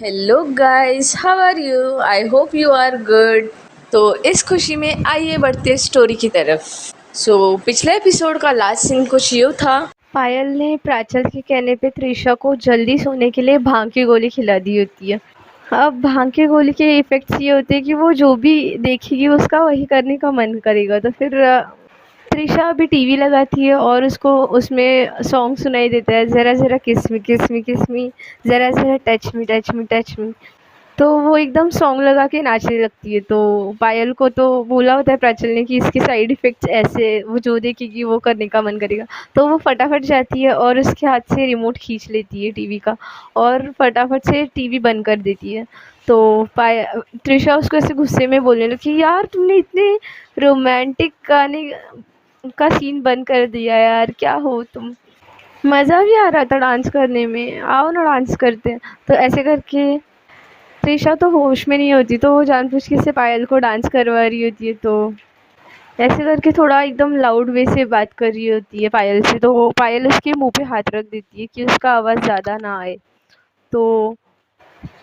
Hello guys, how are you? I hope you are good. तो इस खुशी में आइए बढ़ते हैं स्टोरी की तरफ। पिछले एपिसोड का लास्ट सीन कुछ यूँ था। पायल ने प्राचल के कहने पे त्रिशा को जल्दी सोने के लिए भांग की गोली खिला दी होती है। अब भांग की गोली के इफ़ेक्ट्स ये होते हैं कि वो जो भी देखेगी उसका वही करने का मन करेगा। तो फिर त्रिशा अभी टीवी लगाती है और उसको उसमें सॉन्ग सुनाई देता है, ज़रा ज़रा किस मी किस मी किस मी, ज़रा ज़रा touch me touch me touch me. तो वो एकदम सॉन्ग लगा के नाचने लगती है। तो पायल को तो बोला होता है प्राचल ने कि इसके साइड इफ़ेक्ट्स ऐसे, वो जो देखेगी वो करने का मन करेगा। तो वो फटाफट जाती है और उसके हाथ से रिमोट खींच लेती है टीवी का और फटाफट से टीवी बंद कर देती है। तो त्रिशा उसको ऐसे गुस्से में बोलने लगी, यार तुमने इतने रोमांटिक गाने का सीन बंद कर दिया यार, क्या हो तुम। मज़ा भी आ रहा था डांस करने में, आओ ना डांस करते हैं। तो ऐसे करके त्रिशा तो होश में नहीं होती, तो वो जानबूझ के से पायल को डांस करवा रही होती है। तो ऐसे करके थोड़ा एकदम लाउड वे से बात कर रही होती है पायल से। तो वो पायल उसके मुंह पे हाथ रख देती है कि उसका आवाज़ ज़्यादा ना आए। तो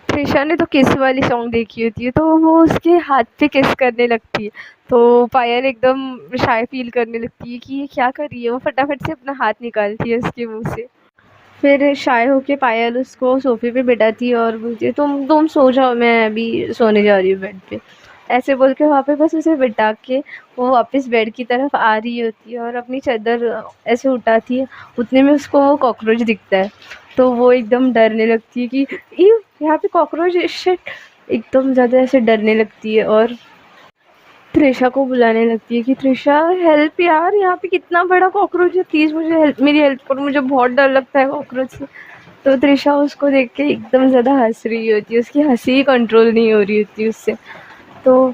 त्रिशा ने तो किस वाली सॉन्ग देखी होती है, तो वो उसके हाथ पे किस करने लगती है। तो पायल एकदम शाय फील करने लगती है कि ये क्या कर रही है। वो फटाफट से अपना हाथ निकालती है उसके मुंह से। फिर शाय होके पायल उसको सोफ़े पे बिठाती है और बोलती है, तुम सो जाओ, मैं अभी सोने जा रही हूँ बेड पे। ऐसे बोल के वहाँ पे बस उसे बिठा के वो वापस बेड की तरफ आ रही होती है और अपनी चादर ऐसे उठाती है। उतने में उसको वो कॉकरोच दिखता है। तो वो एकदम डरने लगती है कि इव यहाँ पे कॉकरोच, शिट। एकदम ज़्यादा ऐसे डरने लगती है और त्रिशा को बुलाने लगती है कि त्रिशा हेल्प यार, यहाँ पे कितना बड़ा कॉकरोच है, प्लीज़ मुझे हेल्प, मेरी हेल्प करो, मुझे बहुत डर लगता है कॉकरोच से। तो त्रिशा उसको देख के एकदम ज़्यादा हंस रही होती है, उसकी हंसी कंट्रोल नहीं हो रही होती उससे। तो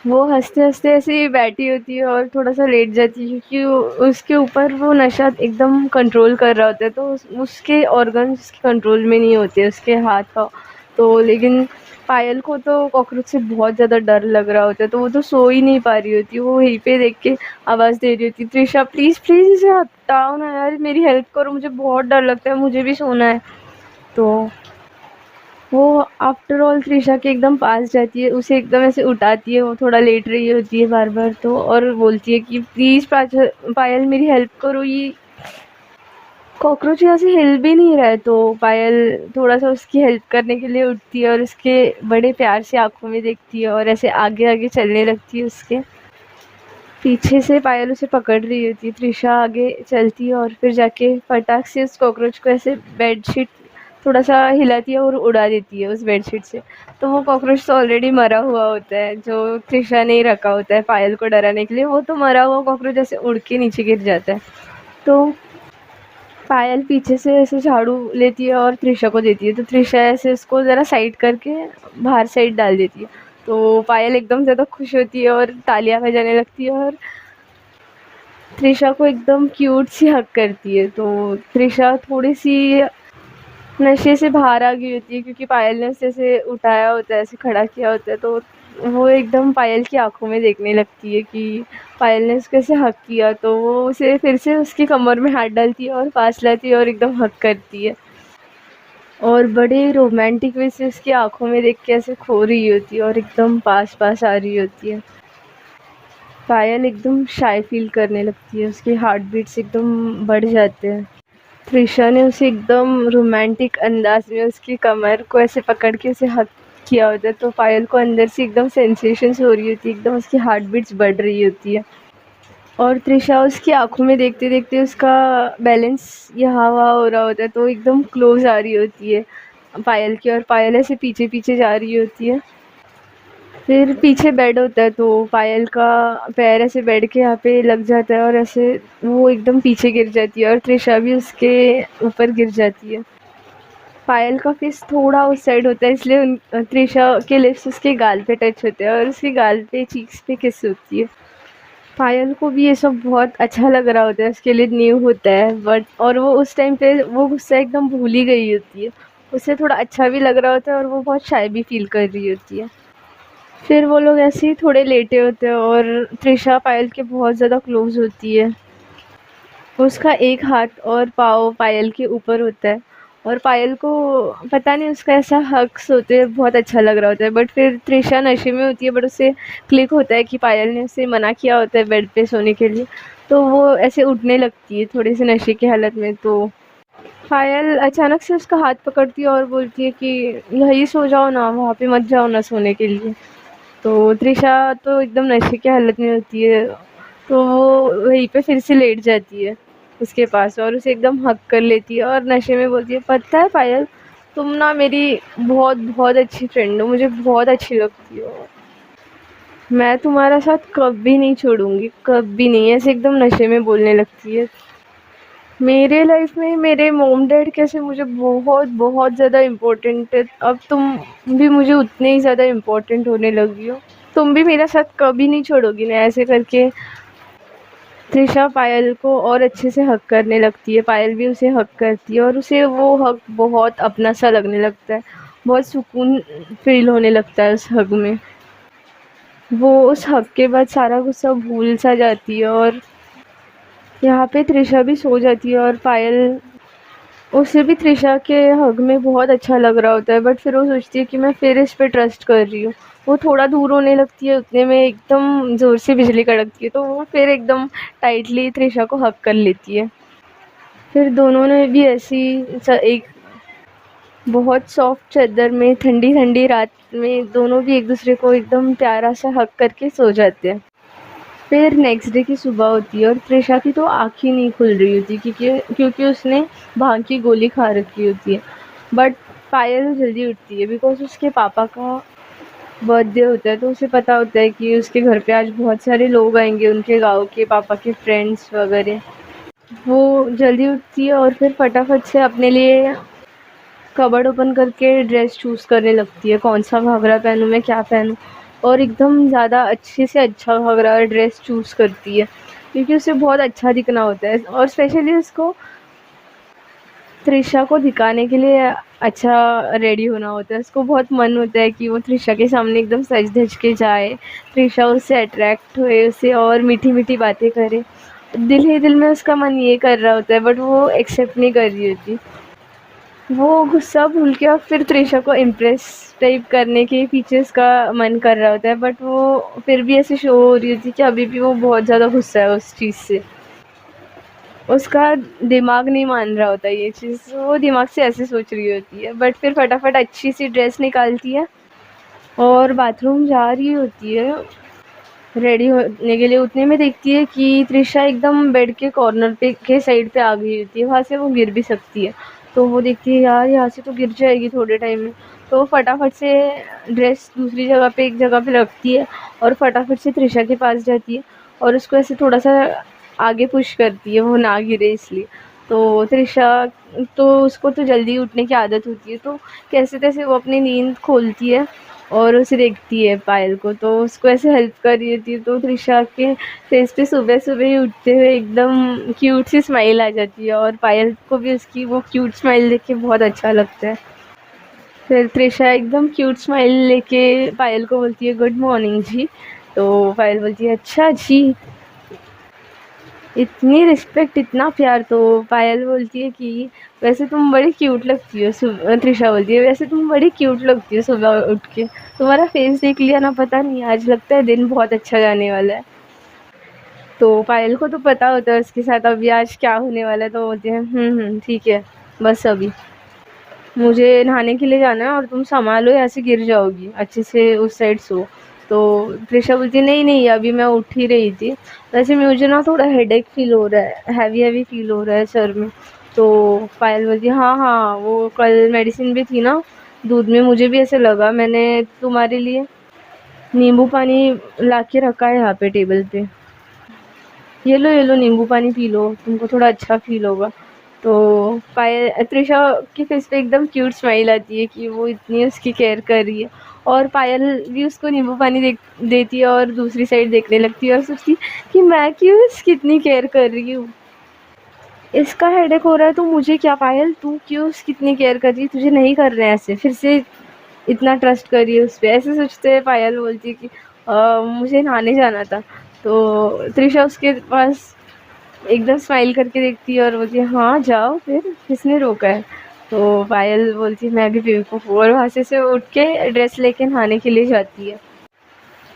वो हंसते हंसते ऐसे ही बैठी होती है और थोड़ा सा लेट जाती है क्योंकि उसके ऊपर वो नशा एकदम कंट्रोल कर रहा होता है। तो उसके ऑर्गन्स उसके कंट्रोल में नहीं होते, उसके हाथ का। तो लेकिन पायल को तो कॉकरोच से बहुत ज़्यादा डर लग रहा होता है, तो वो तो सो ही नहीं पा रही होती। वो वहीं पे देख के आवाज़ दे रही होती, त्रिशा प्लीज़ प्लीज़ इसे हटाओ ना यार, मेरी हेल्प करो, मुझे बहुत डर लगता है, मुझे भी सोना है। तो वो आफ्टर ऑल त्रिशा के एकदम पास जाती है, उसे एकदम ऐसे उठाती है, वो थोड़ा लेट रही होती है बार बार, तो और बोलती है कि प्लीज़ पायल मेरी हेल्प करो, ये कॉकरोच यहाँ से हिल भी नहीं रहा है। तो पायल थोड़ा सा उसकी हेल्प करने के लिए उठती है और उसके बड़े प्यार से आंखों में देखती है और ऐसे आगे आगे चलने लगती है उसके पीछे से। पायल उसे पकड़ रही होती है, त्रिशा आगे चलती है और फिर जाके फटाक से उस कॉकरोच को ऐसे बेडशीट थोड़ा सा हिलाती है और उड़ा देती है उस बेडशीट से। तो वो कॉकरोच तो ऑलरेडी मरा हुआ होता है, जो त्रिशा ने ही रखा होता है पायल को डराने के लिए। वो तो मरा हुआ कॉकरोच ऐसे उड़ के नीचे गिर जाता है। तो पायल पीछे से ऐसे झाड़ू लेती है और त्रिशा को देती है। तो त्रिशा ऐसे उसको ज़रा साइड करके बाहर साइड डाल देती है। तो पायल एकदम ज़्यादा खुश होती है और तालियां बजाने लगती है और त्रिशा को एकदम क्यूट सी हग करती है। तो त्रिशा थोड़ी सी नशे से बाहर आ गई होती है क्योंकि पायल ने उसे ऐसे उठाया होता है, ऐसे खड़ा किया होता है। तो वो एकदम पायल की आंखों में देखने लगती है कि पायल ने उसको ऐसे हग किया। तो वो उसे फिर से उसकी कमर में हाथ डालती है और पास लाती है और एकदम हग करती है और बड़े रोमांटिक वे से उसकी आंखों में देख के ऐसे खो रही होती है और एकदम पास पास आ रही होती है। पायल एकदम शाय फील करने लगती है, उसके हार्ट बीट्स एकदम बढ़ जाते हैं। त्रिशा ने उसे एकदम रोमांटिक अंदाज में उसकी कमर को ऐसे पकड़ के उसे हग किया होता है। तो पायल को अंदर से एकदम सेंसेशंस हो रही होती है, एकदम उसकी हार्ट बीट्स बढ़ रही होती है और त्रिशा उसकी आंखों में देखते देखते उसका बैलेंस यहाँ वहाँ हो रहा होता है। तो एकदम क्लोज आ रही होती है पायल की और पायल ऐसे पीछे पीछे जा रही होती है। फिर पीछे बेड होता है, तो पायल का पैर ऐसे बेड के यहाँ पे लग जाता है और ऐसे वो एकदम पीछे गिर जाती है और त्रिशा भी उसके ऊपर गिर जाती है। पायल का फेस थोड़ा उस साइड होता है, इसलिए त्रिशा के लिप्स उसके गाल पे टच होते हैं और उसके गाल पे चीक्स पे किस होती है। पायल को भी ये सब बहुत अच्छा लग रहा होता है, उसके लिए न्यू होता है। बट और वो उस टाइम पे वो गुस्सा एकदम भूल ही गई होती है, उसे थोड़ा अच्छा भी लग रहा होता है और वो बहुत शाय भी फील कर रही होती है। फिर वो लोग ऐसे ही थोड़े लेटे होते हैं और त्रिशा पायल के बहुत ज़्यादा क्लोज होती है। उसका एक हाथ और पाँव पायल के ऊपर होता है और पायल को पता नहीं उसका ऐसा हक्स होते हैं, बहुत अच्छा लग रहा होता है। बट फिर त्रिशा नशे में होती है, बट उसे क्लिक होता है कि पायल ने उसे मना किया होता है बेड पे सोने के लिए, तो वो ऐसे उठने लगती है थोड़े से नशे की हालत में। तो पायल अचानक से उसका हाथ पकड़ती है और बोलती है कि यहीं सो जाओ ना, वहाँ पे मत जाओ ना सोने के लिए। तो त्रिशा तो एकदम नशे की हालत में होती है, तो वो वहीं पे फिर से लेट जाती है उसके पास और उसे एकदम हग कर लेती है और नशे में बोलती है, पता है पायल, तुम ना मेरी बहुत बहुत अच्छी फ्रेंड हो, मुझे बहुत अच्छी लगती हो, मैं तुम्हारा साथ कभी नहीं छोड़ूंगी, कभी नहीं। ऐसे एकदम नशे में बोलने लगती है। मेरे लाइफ में मेरे मॉम डैड कैसे मुझे बहुत बहुत ज़्यादा इम्पोर्टेंट है, अब तुम भी मुझे उतने ही ज़्यादा इम्पोर्टेंट होने लगी हो, तुम भी मेरा साथ कभी नहीं छोड़ोगी ना। ऐसे करके त्रिशा पायल को और अच्छे से हग करने लगती है, पायल भी उसे हग करती है और उसे वो हग बहुत अपना सा लगने लगता है, बहुत सुकून फील होने लगता है उस हग में। वो उस हग के बाद सारा गुस्सा भूल सा जाती है और यहाँ पे त्रिशा भी सो जाती है और पायल, उसे भी त्रिशा के हग में बहुत अच्छा लग रहा होता है, बट फिर वो सोचती है कि मैं फिर इस पे ट्रस्ट कर रही हूँ। वो थोड़ा दूर होने लगती है, उतने में एकदम ज़ोर से बिजली कड़कती है, तो वो फिर एकदम टाइटली त्रिशा को हग कर लेती है। फिर दोनों ने भी ऐसी एक बहुत सॉफ्ट चादर में ठंडी ठंडी रात में दोनों भी एक दूसरे को एकदम प्यारा सा हग करके सो जाते हैं। फिर नेक्स्ट डे की सुबह होती है और त्रिशा की तो आँख ही नहीं खुल रही होती, क्योंकि उसने भांग की गोली खा रखी होती है। बट पायल जल्दी उठती है बिकॉज उसके पापा का बर्थडे होता है, तो उसे पता होता है कि उसके घर पे आज बहुत सारे लोग आएंगे, उनके गाँव के पापा के फ्रेंड्स वगैरह। वो जल्दी उठती है और फिर फटाफट से अपने लिए कबर्ड ओपन करके ड्रेस चूज़ करने लगती है, कौन सा घाघरा पहनूँ, मैं क्या पहनूँ, और एकदम ज़्यादा अच्छे से अच्छा घाघरा ड्रेस चूज़ करती है क्योंकि उसे बहुत अच्छा दिखना होता है और स्पेशली उसको त्रिशा को दिखाने के लिए अच्छा रेडी होना होता है। उसको बहुत मन होता है कि वो त्रिशा के सामने एकदम सज धज के जाए, त्रिशा उससे अट्रैक्ट हुए, उसे और मीठी मीठी बातें करे। दिल ही दिल में उसका मन ये कर रहा होता है, बट वो एक्सेप्ट नहीं कर रही होती। वो गुस्सा भूल के और फिर त्रिशा को इम्प्रेस टाइप करने के पीछे उसका मन कर रहा होता है, बट वो फिर भी ऐसे शो हो रही होती कि अभी भी वो बहुत ज़्यादा गुस्सा है उस चीज़ से। उसका दिमाग नहीं मान रहा होता ये चीज़, वो दिमाग से ऐसे सोच रही होती है, बट फिर फटाफट अच्छी सी ड्रेस निकालती है और बाथरूम जा रही होती है रेडी होने के लिए। उतने में देखती है कि त्रिशा एकदम बेड के कॉर्नर पे के साइड पे आ गई होती है, वहाँ से वो गिर भी सकती है। तो वो देखती है यार यहाँ से तो गिर जाएगी थोड़े टाइम में, तो वो फटाफट से ड्रेस दूसरी जगह पे एक जगह पे रखती है और फटाफट से त्रिशा के पास जाती है और उसको ऐसे थोड़ा सा आगे पुश करती है, वो ना गिरे इसलिए। तो त्रिशा, तो उसको तो जल्दी उठने की आदत होती है, तो कैसे तैसे वो अपनी नींद खोलती है और उसे देखती है पायल को, तो उसको ऐसे हेल्प कर रही होती है। तो त्रिशा के फेस पे सुबह सुबह ही उठते हुए एकदम क्यूट सी स्माइल आ जाती है और पायल को भी उसकी वो क्यूट स्माइल देख के बहुत अच्छा लगता है। फिर त्रिशा एकदम क्यूट स्माइल लेके पायल को बोलती है, गुड मॉर्निंग जी। तो पायल बोलती है, अच्छा जी, इतनी रिस्पेक्ट, इतना प्यार। तो पायल बोलती है कि वैसे तुम बड़ी क्यूट लगती हो सुबह। त्रिशा बोलती है, वैसे तुम बड़ी क्यूट लगती हो सुबह उठ के, तुम्हारा फेस देख लिया ना, पता नहीं आज लगता है दिन बहुत अच्छा जाने वाला है। तो पायल को तो पता होता है उसके साथ अभी आज क्या होने वाला है, तो बोलते हैं ठीक है, बस अभी मुझे नहाने के लिए जाना है और तुम संभालो, यहाँ से गिर जाओगी, अच्छे से उस साइड सो। तो त्रिशा बोलती है, नहीं नहीं अभी मैं उठ ही रही थी, वैसे मुझे ना थोड़ा हेडेक फील हो रहा है, हैवी हैवी फील हो रहा है सर में। तो पायल बोलती है, हाँ हाँ वो कल मेडिसिन भी थी ना दूध में, मुझे भी ऐसे लगा, मैंने तुम्हारे लिए नींबू पानी ला के रखा है यहाँ पे टेबल पे, ये लो नींबू पानी पी लो, तुमको थोड़ा अच्छा फील होगा। तो पायल, त्रिशा के फेस पे एकदम क्यूट स्माइल आती है कि वो इतनी उसकी केयर कर रही है और पायल भी उसको नींबू पानी देती है और दूसरी साइड देखने लगती है और सोचती कि मैं क्यों इसकी इतनी केयर कर रही हूँ, इसका हेडेक हो रहा है तो मुझे क्या, पायल तू क्यों उसकी इतनी केयर कर रही है, तुझे नहीं कर रहे हैं ऐसे, फिर से इतना ट्रस्ट करिए उस पर, ऐसे सोचते हैं। पायल बोलती है कि मुझे नहाने जाना था। तो त्रिशा उसके पास एकदम स्माइल करके देखती है और बोलती है, हाँ जाओ, फिर किसने रोका है। तो पायल बोलती है मैं भी बेवकूफ़ हूँ, और वहाँ से उठ के ड्रेस लेके नहाने के लिए जाती है।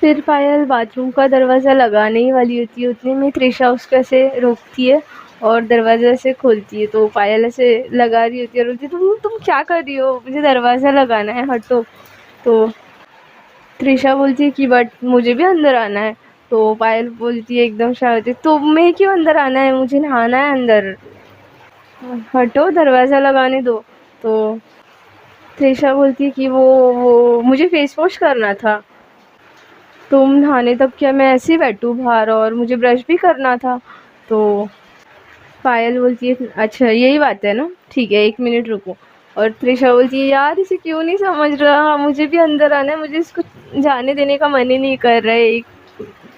फिर पायल बाथरूम का दरवाज़ा लगाने ही वाली होती है, उतने में त्रिशा उसको ऐसे रोकती है और दरवाज़ा ऐसे खोलती है। तो पायल ऐसे लगा रही होती है और बोलती है तुम क्या कर रही हो, मुझे दरवाज़ा लगाना है, हटो। तो त्रिशा बोलती है कि बट मुझे भी अंदर आना है। तो पायल बोलती है एकदम शांत, तुम्हें क्यों अंदर आना है, मुझे नहाना है अंदर, हटो दरवाज़ा लगाने दो। तो त्रिशा बोलती है कि वो मुझे फेस वॉश करना था, तुम नहाने तक क्या मैं ऐसे ही बैठूँ बाहर, और मुझे ब्रश भी करना था। तो पायल बोलती है अच्छा यही बात है ना, ठीक है 1 मिनट रुको। और त्रिशा बोलती है यार इसे क्यों नहीं समझ रहा, मुझे भी अंदर आना है, मुझे इसको जाने देने का मन ही नहीं कर रहा है, एक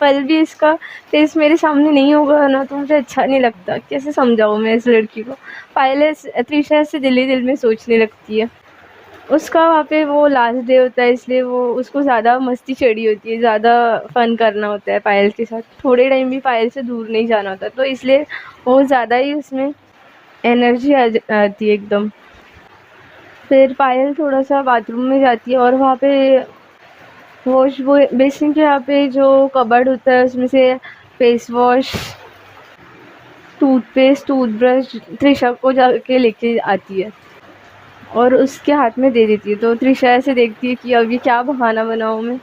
पल भी इसका फेस मेरे सामने नहीं होगा ना तो मुझे अच्छा नहीं लगता, कैसे समझाऊँ मैं इस लड़की को। पायल त्रिशा ऐसे दिल ही दिल में सोचने लगती है। उसका वहाँ पे वो लास्ट डे होता है, इसलिए वो उसको ज़्यादा मस्ती चढ़ी होती है, ज़्यादा फ़न करना होता है पायल के साथ, थोड़े टाइम भी पायल से दूर नहीं जाना होता, तो इसलिए वो ज़्यादा ही उसमें एनर्जी आती है एकदम। फिर पायल थोड़ा सा बाथरूम में जाती है और वहाँ पे वॉश वो बेसिन के यहाँ पे जो कबर्ड होता है उसमें से face wash, toothpaste, toothbrush Trisha को जाके लेके आती है और उसके हाथ में दे देती है। तो त्रिशा ऐसे देखती है कि अब ये क्या बहाना बनाऊँ मैं।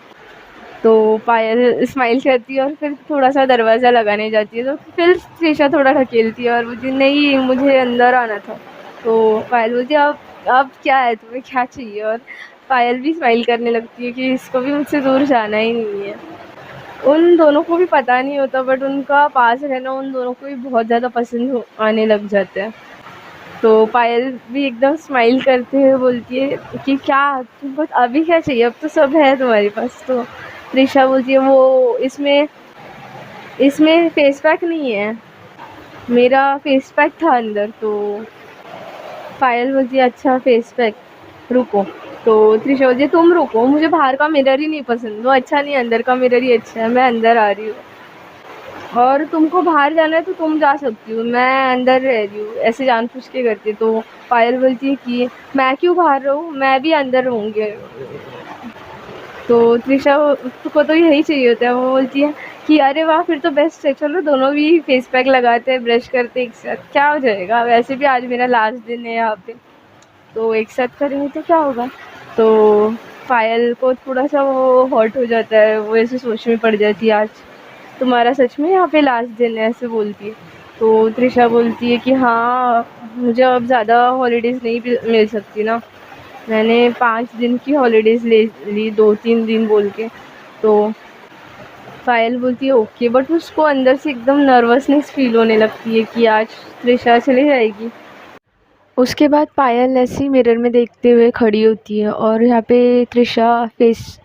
तो पायल स्माइल करती है और फिर थोड़ा-सा दरवाज़ा लगाने जाती है, तो फिर त्रिशा थोड़ा ढकेलती है और बोलती है नहीं मुझे अंदर आना था। तो पायल बोलती है अब क्या है, तुम्हें क्या चाहिए? और पायल भी स्माइल करने लगती है कि इसको भी मुझसे दूर जाना ही नहीं है। उन दोनों को भी पता नहीं होता बट उनका पास रहना उन दोनों को भी बहुत ज़्यादा पसंद आने लग जाता है। तो पायल भी एकदम स्माइल करते हुए बोलती है कि क्या तुमको अभी क्या चाहिए, अब तो सब है तुम्हारे पास। तो त्रिशा बोलती है वो इसमें इसमें फेस पैक नहीं है, मेरा फेस पैक था अंदर। तो पायल बोलती है अच्छा फेस पैक, रुको। तो त्रिशा बोलती है तुम रुको, मुझे बाहर का मिरर ही नहीं पसंद, वो अच्छा नहीं, अंदर का मिरर ही अच्छा है, मैं अंदर आ रही हूँ और तुमको बाहर जाना है तो तुम जा सकती हो, मैं अंदर रह रही हूँ, ऐसे जानबूझ के करती है। तो पायल बोलती है कि मैं क्यों बाहर रहूँ, मैं भी अंदर रहूँगी। तो त्रिशा को तो यही चाहिए होता है, वो बोलती है कि अरे वाह फिर तो बेस्ट है, चलो दोनों भी फेस पैक लगाते हैं, ब्रश करते हैं एक साथ, क्या हो जाएगा, वैसे भी आज मेरा लास्ट दिन है यहाँ पे, तो एक साथ करेंगे तो क्या होगा। तो पायल को थोड़ा सा वो हॉट हो जाता है, वो ऐसे सोच में पड़ जाती है आज तुम्हारा सच में यहाँ पे लास्ट दिन है, ऐसे बोलती है। तो त्रिशा बोलती है कि हाँ मुझे अब ज़्यादा हॉलीडेज़ नहीं मिल सकती ना, मैंने 5 दिन की हॉलीडेज़ ले ली, 2-3 दिन बोल के। तो पायल बोलती है ओके, बट उसको अंदर से एकदम नर्वसनेस फील होने लगती है कि आज त्रिशा चली जाएगी। उसके बाद पायल ऐसी मिरर में देखते हुए खड़ी होती है और यहाँ पे त्रिशा फेस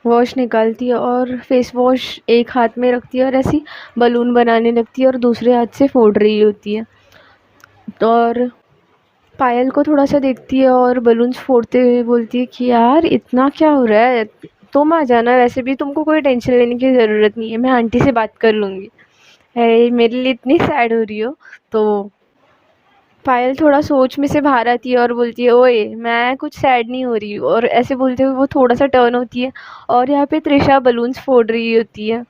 वॉश निकालती है और फेस वॉश एक हाथ में रखती है और ऐसी बलून बनाने लगती है और दूसरे हाथ से फोड़ रही होती है। और पायल को थोड़ा सा देखती है और बलून्स फोड़ते हुए बोलती है कि यार इतना क्या हो रहा है, तुम आ जाना, वैसे भी तुमको कोई टेंशन लेने की ज़रूरत नहीं है, मैं आंटी से बात कर लूँगी, है मेरे लिए इतनी सैड हो रही हो। तो पायल थोड़ा सोच में से बाहर आती है और बोलती है ओए मैं कुछ सैड नहीं हो रही हूँ, और ऐसे बोलते हुए वो थोड़ा सा टर्न होती है और यहाँ पे त्रिशा बलून्स फोड़ रही होती है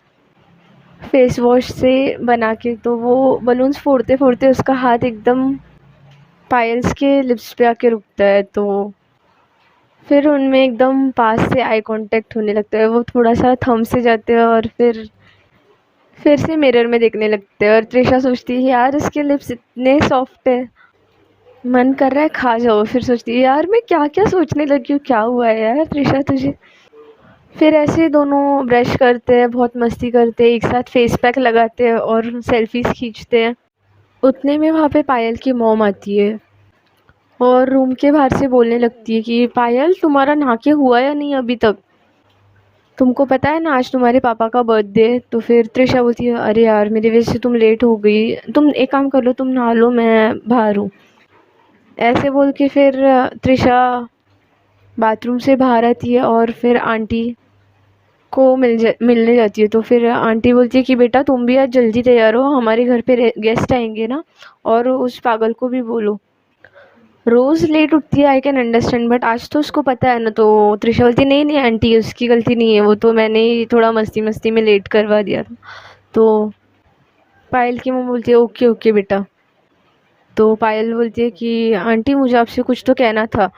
फेस वॉश से बना के। तो वो बलून्स फोड़ते फोड़ते उसका हाथ एकदम पायल्स के लिप्स पे आके रुकता है। तो फिर उनमें एकदम पास से आई कांटेक्ट होने लगता है, वो थोड़ा सा थम से जाते हैं और फिर से मिरर में देखने लगते हैं। और त्रिशा सोचती है यार इसके लिप्स इतने सॉफ्ट है, मन कर रहा है खा जाओ। फिर सोचती है यार मैं क्या क्या सोचने लगी हूँ, क्या हुआ है यार त्रिशा तुझे। फिर ऐसे दोनों ब्रश करते हैं, बहुत मस्ती करते हैं, एक साथ फेस पैक लगाते हैं और सेल्फीज़ खींचते हैं। उतने में वहाँ पे पायल की मॉम आती है और रूम के बाहर से बोलने लगती है कि पायल तुम्हारा नहा के हुआ या नहीं अभी तक, तुमको पता है ना आज तुम्हारे पापा का बर्थडे है। तो फिर त्रिशा बोलती है अरे यार मेरी वजह से तुम लेट हो गई, तुम एक काम कर लो तुम नहा लो, मैं बाहर हूँ। ऐसे बोल के फिर त्रिशा बाथरूम से बाहर आती है और फिर आंटी को मिलने जाती है। तो फिर आंटी बोलती है कि बेटा तुम भी आज जल्दी तैयार हो, हमारे घर पे गेस्ट आएंगे ना, और उस पागल को भी बोलो। रोज़ लेट उठती है, आई कैन अंडरस्टैंड, बट आज तो उसको पता है ना। तो त्रिशा बोलती है नहीं नहीं आंटी, उसकी गलती नहीं है, वो तो मैंने ही थोड़ा मस्ती मस्ती में लेट करवा दिया था। तो पायल की मम्मी बोलती है ओके ओके बेटा। तो पायल बोलती है कि आंटी मुझे आपसे कुछ तो कहना था।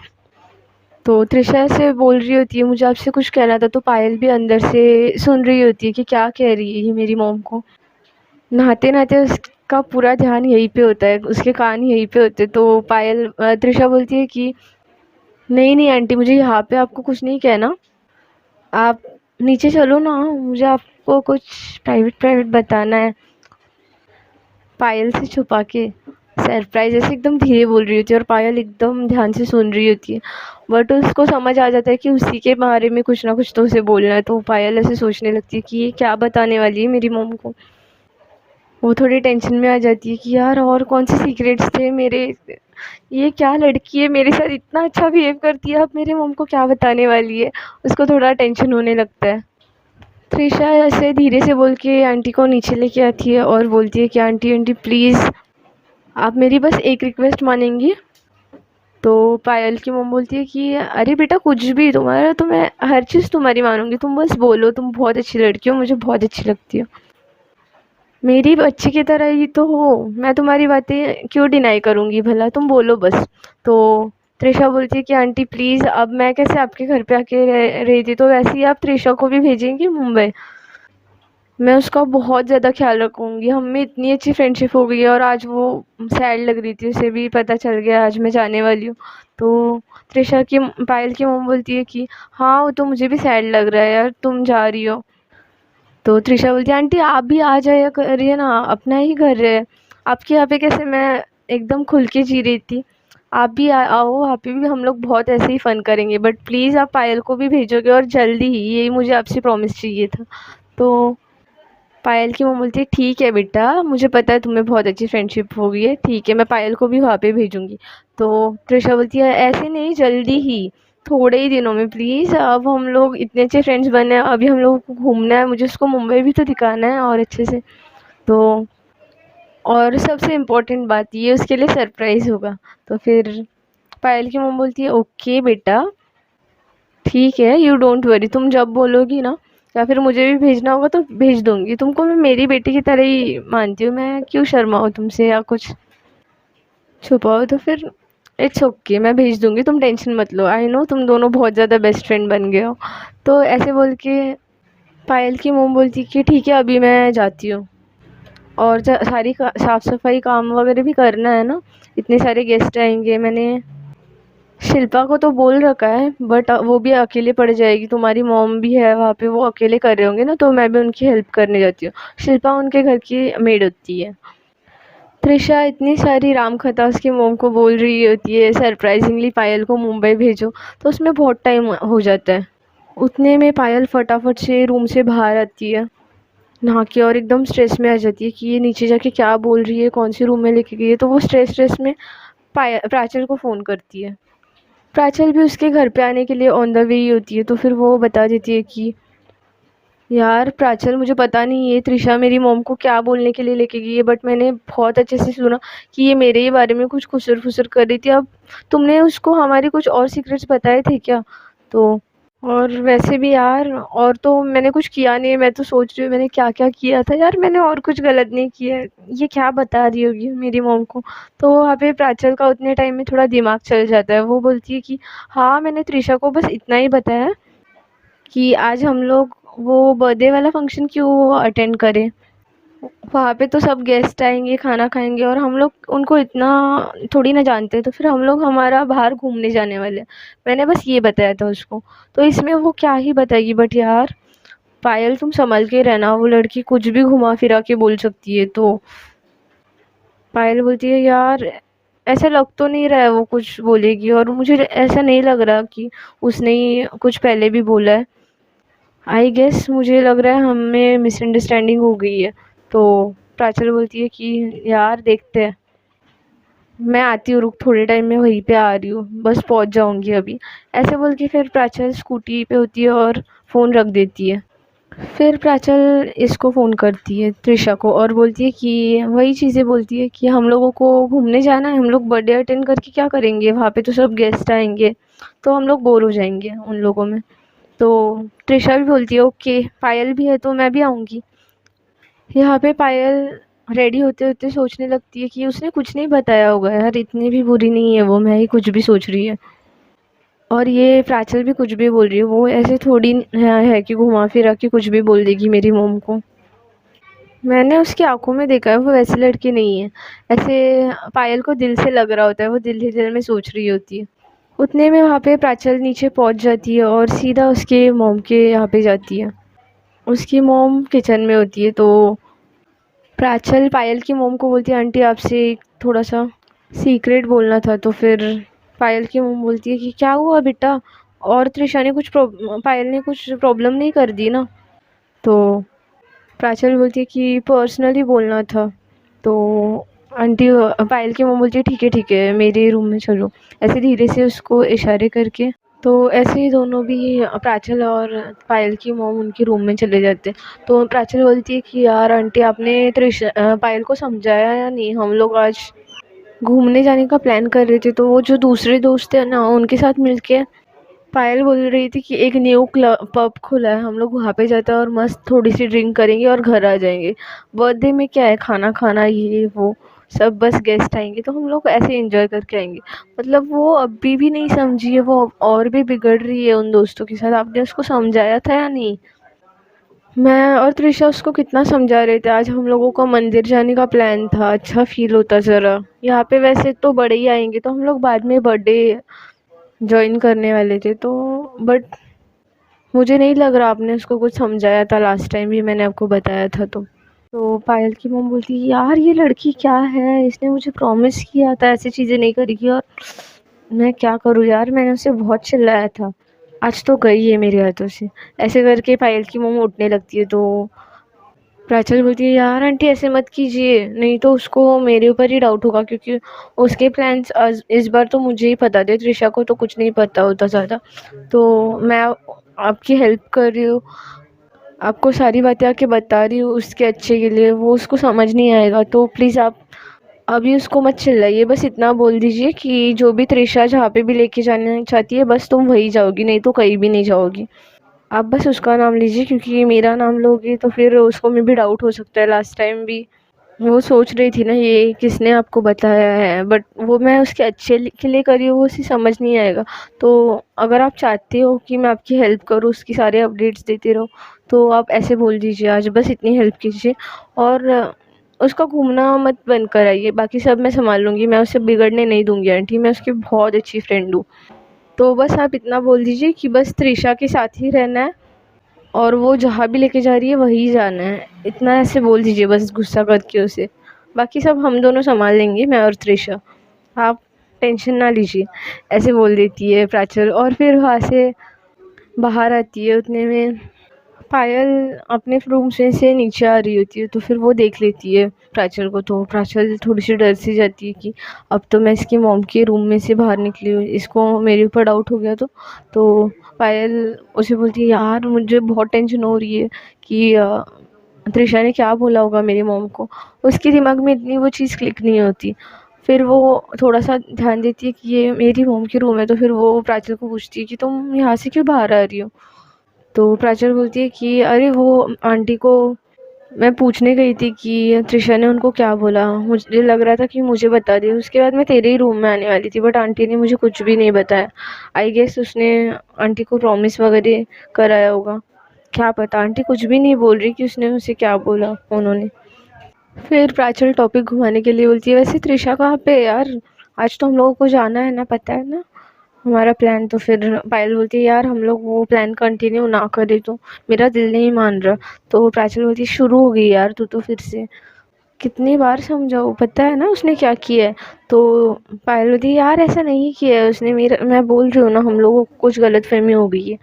तो त्रिशा ऐसे बोल रही होती है मुझे आपसे कुछ कहना था, तो पायल भी अंदर से सुन रही होती है कि क्या कह रही है ये मेरी मॉम को। नहाते नहाते उसका पूरा ध्यान यहीं पे होता है, उसके कान यहीं पे होते हैं। तो पायल त्रिशा बोलती है कि नहीं नहीं आंटी, मुझे यहाँ पे आपको कुछ नहीं कहना, आप नीचे चलो ना, मुझे आपको कुछ प्राइवेट प्राइवेट बताना है। पायल से छुपा के सरप्राइज ऐसे एकदम धीरे बोल रही होती है, और पायल एकदम ध्यान से सुन रही होती है। बट उसको समझ आ जाता है कि उसी के बारे में कुछ ना कुछ तो उसे बोलना है। तो पायल ऐसे सोचने लगती है कि ये क्या बताने वाली है मेरी मॉम को। वो थोड़ी टेंशन में आ जाती है कि यार और कौन से सीक्रेट्स थे मेरे, ये क्या लड़की है मेरे साथ इतना अच्छा बिहेव करती है, अब मेरे मॉम को क्या बताने वाली है। उसको थोड़ा टेंशन होने लगता है। त्रिशा ऐसे धीरे से बोल के आंटी को नीचे लेके आती है और बोलती है कि आंटी आंटी प्लीज़ आप मेरी बस एक रिक्वेस्ट मानेंगी। तो पायल की मॉम बोलती है कि अरे बेटा कुछ भी तुम्हारा, तो मैं हर चीज़ तुम्हारी मानूंगी, तुम बस बोलो, तुम बहुत अच्छी लड़की हो, मुझे बहुत अच्छी लगती हो, मेरी बच्ची की तरह ही तो हो, मैं तुम्हारी बातें क्यों डिनाई करूँगी, भला तुम बोलो बस। तो त्रिशा बोलती है कि आंटी प्लीज़, अब मैं कैसे आपके घर पे आके रही थी, तो वैसे ही आप त्रिशा को भी भेजेंगी मुंबई, मैं उसका बहुत ज़्यादा ख्याल रखूँगी, हम में इतनी अच्छी फ्रेंडशिप हो गई है। और आज वो सैड लग रही थी, उसे भी पता चल गया आज मैं जाने वाली हूँ। तो त्रिशा की पायल की मम्मी बोलती है कि हाँ वो तो मुझे भी सैड लग रहा है यार, तुम जा रही हो। तो त्रिशा बोलती है आंटी आप भी आ जाया करिए ना, अपना ही घर है, आपके यहाँ पे कैसे मैं एकदम खुल के जी रही थी, आप भी आओ, वहाँ पे भी हम लोग बहुत ऐसे ही फ़न करेंगे, बट प्लीज़ आप पायल को भी भेजोगे और जल्दी ही, यही मुझे आपसे प्रॉमिस चाहिए था। तो पायल की मम्मी बोलती है ठीक है बेटा, मुझे पता है तुम्हें बहुत अच्छी फ्रेंडशिप हो गई है, ठीक है मैं पायल को भी वहाँ पे भेजूँगी। तो त्रिशा बोलती है ऐसे नहीं, जल्दी ही, थोड़े ही दिनों में प्लीज़, अब हम लोग इतने अच्छे फ्रेंड्स बने हैं, अभी हम लोगों को घूमना है, मुझे उसको मुंबई भी तो दिखाना है और अच्छे से। तो और सबसे इम्पोर्टेंट बात ये उसके लिए सरप्राइज़ होगा। तो फिर पायल की मम्मी बोलती है ओके बेटा, ठीक है, यू डोंट वरी, तुम जब बोलोगी ना, या फिर मुझे भी भेजना होगा तो भेज दूँगी, तुमको मैं मेरी बेटी की तरह ही मानती हूँ, मैं क्यों शर्माऊँ तुमसे या कुछ छुपाओ। तो फिर इट्स ओके, मैं भेज दूँगी, तुम टेंशन मत लो, आई नो तुम दोनों बहुत ज़्यादा बेस्ट फ्रेंड बन गए हो। तो ऐसे बोल के पायल की मॉम बोलती कि ठीक है अभी मैं जाती हूँ, और सारी साफ़ सफाई काम वगैरह भी करना है ना, इतने सारे गेस्ट आएंगे, मैंने शिल्पा को तो बोल रखा है, बट वो भी अकेले पड़ जाएगी, तुम्हारी मॉम भी है वहाँ पे, वो अकेले कर रहे होंगे ना, तो मैं भी उनकी हेल्प करने जाती हूँ। शिल्पा उनके घर की मेड होती है। त्रिशा इतनी सारी राम कथा उसकी मॉम को बोल रही होती है, सरप्राइजिंगली पायल को मुंबई भेजो, तो उसमें बहुत टाइम हो जाता है। उतने में पायल फटाफट से रूम से बाहर आती है नहा के, और एकदम स्ट्रेस में आ जाती है कि ये नीचे जाके क्या बोल रही है, कौन सी रूम में लेके गई है। तो वो स्ट्रेस स्ट्रेस में प्राचल को फ़ोन करती है। प्राचल भी उसके घर पे आने के लिए ऑन द वे ही होती है। तो फिर वो बता देती है कि यार प्राचल, मुझे पता नहीं ये त्रिशा मेरी मॉम को क्या बोलने के लिए लेके गई है, बट मैंने बहुत अच्छे से सुना कि ये मेरे ही बारे में कुछ खुसर फुसर कर रही थी, अब तुमने उसको हमारे कुछ और सीक्रेट्स बताए थे क्या। तो और वैसे भी यार, और तो मैंने कुछ किया नहीं है, मैं तो सोच रही हूँ मैंने क्या क्या किया था यार, मैंने और कुछ गलत नहीं किया है, ये क्या बता रही होगी मेरी मॉम को। तो वहाँ पे प्राचल का उतने टाइम में थोड़ा दिमाग चल जाता है, वो बोलती है कि हाँ मैंने त्रिशा को बस इतना ही बताया कि आज हम लोग वो बर्थडे वाला फंक्शन क्यों अटेंड करें, वहाँ पे तो सब गेस्ट आएंगे, खाना खाएंगे, और हम लोग उनको इतना थोड़ी ना जानते हैं, तो फिर हम लोग हमारा बाहर घूमने जाने वाले हैं, मैंने बस ये बताया था उसको। तो इसमें वो क्या ही बताएगी, बट यार पायल तुम संभल के रहना, वो लड़की कुछ भी घुमा फिरा के बोल सकती है। तो पायल बोलती है यार ऐसा लग तो नहीं रहा है वो कुछ बोलेगी, और मुझे ऐसा नहीं लग रहा कि उसने ही कुछ पहले भी बोला है, आई गेस मुझे लग रहा है हमें मिसअंडरस्टैंडिंग हो गई है। तो प्राचल बोलती है कि यार देखते हैं, मैं आती हूँ, रुक थोड़े टाइम में वहीं पे आ रही हूँ, बस पहुँच जाऊँगी अभी। ऐसे बोल के फिर प्राचल स्कूटी पे होती है और फ़ोन रख देती है। फिर प्राचल इसको फ़ोन करती है त्रिशा को और बोलती है कि वही चीज़ें बोलती है कि हम लोगों को घूमने जाना है, हम लोग बर्थडे अटेंड करके क्या करेंगे? वहाँ पे तो सब गेस्ट आएँगे, तो हम लोग बोर हो जाएँगे उन लोगों में। तो त्रिशा भी बोलती है ओके, पायल भी है तो मैं भी आऊँगी। यहाँ पे पायल रेडी होते-होते सोचने लगती है कि उसने कुछ नहीं बताया होगा यार, इतनी भी बुरी नहीं है वो, मैं ही कुछ भी सोच रही है। और ये प्राचल भी कुछ भी बोल रही है, वो ऐसे थोड़ी है कि घुमा-फिरा के कुछ भी बोल देगी मेरी मॉम को। मैंने उसकी आँखों में देखा है, वो वैसी लड़की नहीं है। ऐसे पायल को दिल से लग रहा होता है, वो दिल ही दिल में सोच रही होती है। उतने में वहाँ पे प्राचल नीचे पहुँच जाती है और सीधा उसके मॉम के यहाँ पे जाती है। उसकी मॉम किचन में होती है, तो प्राचल पायल की मॉम को बोलती है आंटी आपसे थोड़ा-सा सीक्रेट बोलना था। तो फिर पायल की मॉम बोलती है कि क्या हुआ बेटा? और त्रिशा ने पायल ने कुछ प्रॉब्लम नहीं कर दी ना? तो प्राचल बोलती है कि पर्सनली बोलना था। तो आंटी पायल की मॉम बोलती है ठीक है मेरे रूम में चलो, ऐसे धीरे से उसको इशारे करके। तो ऐसे ही दोनों भी प्राचल और पायल की मॉम उनके रूम में चले जाते हैं। तो प्राचल बोलती है कि यार आंटी आपने पायल को समझाया या नहीं? हम लोग आज घूमने जाने का प्लान कर रहे थे, तो वो जो दूसरे दोस्त है ना उनके साथ मिलके पायल बोल रही थी कि एक न्यू पब खुला है, हम लोग वहाँ पे जाते हैं और मस्त थोड़ी सी ड्रिंक करेंगे और घर आ जाएंगे। बर्थडे में क्या है, खाना खाना ये वो सब, बस गेस्ट आएंगे तो हम लोग ऐसे एंजॉय करके आएंगे। मतलब वो अभी भी नहीं समझी है, वो और भी बिगड़ रही है उन दोस्तों के साथ। आपने उसको समझाया था या नहीं? मैं और त्रिशा उसको कितना समझा रहे थे, आज हम लोगों का मंदिर जाने का प्लान था, अच्छा फील होता ज़रा। यहाँ पे वैसे तो बड़े ही आएंगे, तो हम लोग बाद में बर्थडे जॉइन करने वाले थे, तो बट मुझे नहीं लग रहा आपने उसको कुछ समझाया था, लास्ट टाइम भी मैंने आपको बताया था। तो पायल की मॉम बोलती है यार ये लड़की क्या है, इसने मुझे प्रॉमिस किया था ऐसी चीज़ें नहीं करेगी, और मैं क्या करूँ यार, मैंने उसे बहुत चिल्लाया था, आज तो गई है मेरे हाथों से। ऐसे करके पायल की मॉम उठने लगती है। तो प्राचल बोलती है यार आंटी ऐसे मत कीजिए, नहीं तो उसको मेरे ऊपर ही डाउट होगा, क्योंकि उसके प्लान्स इस बार तो मुझे ही पता थे, त्रिशा को तो कुछ नहीं पता होता ज़्यादा। तो मैं आपकी हेल्प कर रही हूँ, आपको सारी बातें आके बता रही हूँ उसके अच्छे के लिए, वो उसको समझ नहीं आएगा, तो प्लीज़ आप अभी उसको मत चिल्लाइए, बस इतना बोल दीजिए कि जो भी त्रिशा जहाँ पे भी लेके जाना चाहती है बस तुम वहीं जाओगी, नहीं तो कहीं भी नहीं जाओगी। आप बस उसका नाम लीजिए, क्योंकि मेरा नाम लोगे तो फिर उसको में भी डाउट हो सकता है। लास्ट टाइम भी वो सोच रही थी ना ये किसने आपको बताया है, बट वो मैं उसके अच्छे के लिए करी हूँ, वो उसे समझ नहीं आएगा। तो अगर आप चाहते हो कि मैं आपकी हेल्प करूँ, उसकी सारे अपडेट्स देते रहूँ, तो आप ऐसे बोल दीजिए, आज बस इतनी हेल्प कीजिए। और उसका घूमना मत बंद कराइए, बाकी सब मैं संभाल लूँगी, मैं उसे बिगड़ने नहीं दूँगी आंटी, मैं उसकी बहुत अच्छी फ्रेंड हूँ। तो बस आप इतना बोल दीजिए कि बस त्रिशा के साथ ही रहना है और वो जहाँ भी लेके जा रही है वहीं जाना है, इतना ऐसे बोल दीजिए बस गुस्सा करके उसे। बाकी सब हम दोनों संभाल लेंगे, मैं और त्रिशा, आप टेंशन ना लीजिए, ऐसे बोल देती है प्राचल। और फिर वहाँ से बाहर आती है, उतने में पायल अपने रूम से नीचे आ रही होती है, तो फिर वो देख लेती है प्राचल को। तो प्राचल थोड़ी सी डर सी जाती है कि अब तो मैं इसकी मॉम के रूम में से बाहर निकली हूँ, इसको मेरे ऊपर डाउट हो गया तो पायल उसे बोलती है यार मुझे बहुत टेंशन हो रही है कि त्रिशा ने क्या बोला होगा मेरी मॉम को। उसके दिमाग में इतनी वो चीज़ क्लिक नहीं होती। फिर वो थोड़ा सा ध्यान देती है कि ये मेरी मॉम की रूम है, तो फिर वो प्राचल को पूछती है कि तुम यहाँ से क्यों बाहर आ रही हो? तो प्राचल बोलती है कि अरे वो आंटी को मैं पूछने गई थी कि त्रिशा ने उनको क्या बोला, मुझे लग रहा था कि मुझे बता दी, उसके बाद मैं तेरे ही रूम में आने वाली थी, बट आंटी ने मुझे कुछ भी नहीं बताया। आई गेस उसने आंटी को प्रॉमिस वगैरह कराया होगा, क्या पता, आंटी कुछ भी नहीं बोल रही कि उसने उसे क्या बोला उन्होंने। फिर प्राचल टॉपिक घुमाने के लिए बोलती है वैसे त्रिशा कहाँ पे है यार, आज तो हम लोगों को जाना है ना, पता है ना हमारा प्लान। तो फिर पायल बोलती है यार हम लोग वो प्लान कंटिन्यू ना करें तो, मेरा दिल नहीं मान रहा। तो प्राचल बोलती है शुरू हो गई यार तू तो फिर से, कितनी बार समझाऊँ, पता है ना उसने क्या किया है। तो पायल बोलती है यार ऐसा नहीं किया है उसने, मेरा मैं बोल रही हूँ ना हम लोगों को कुछ गलतफहमी हो गई है।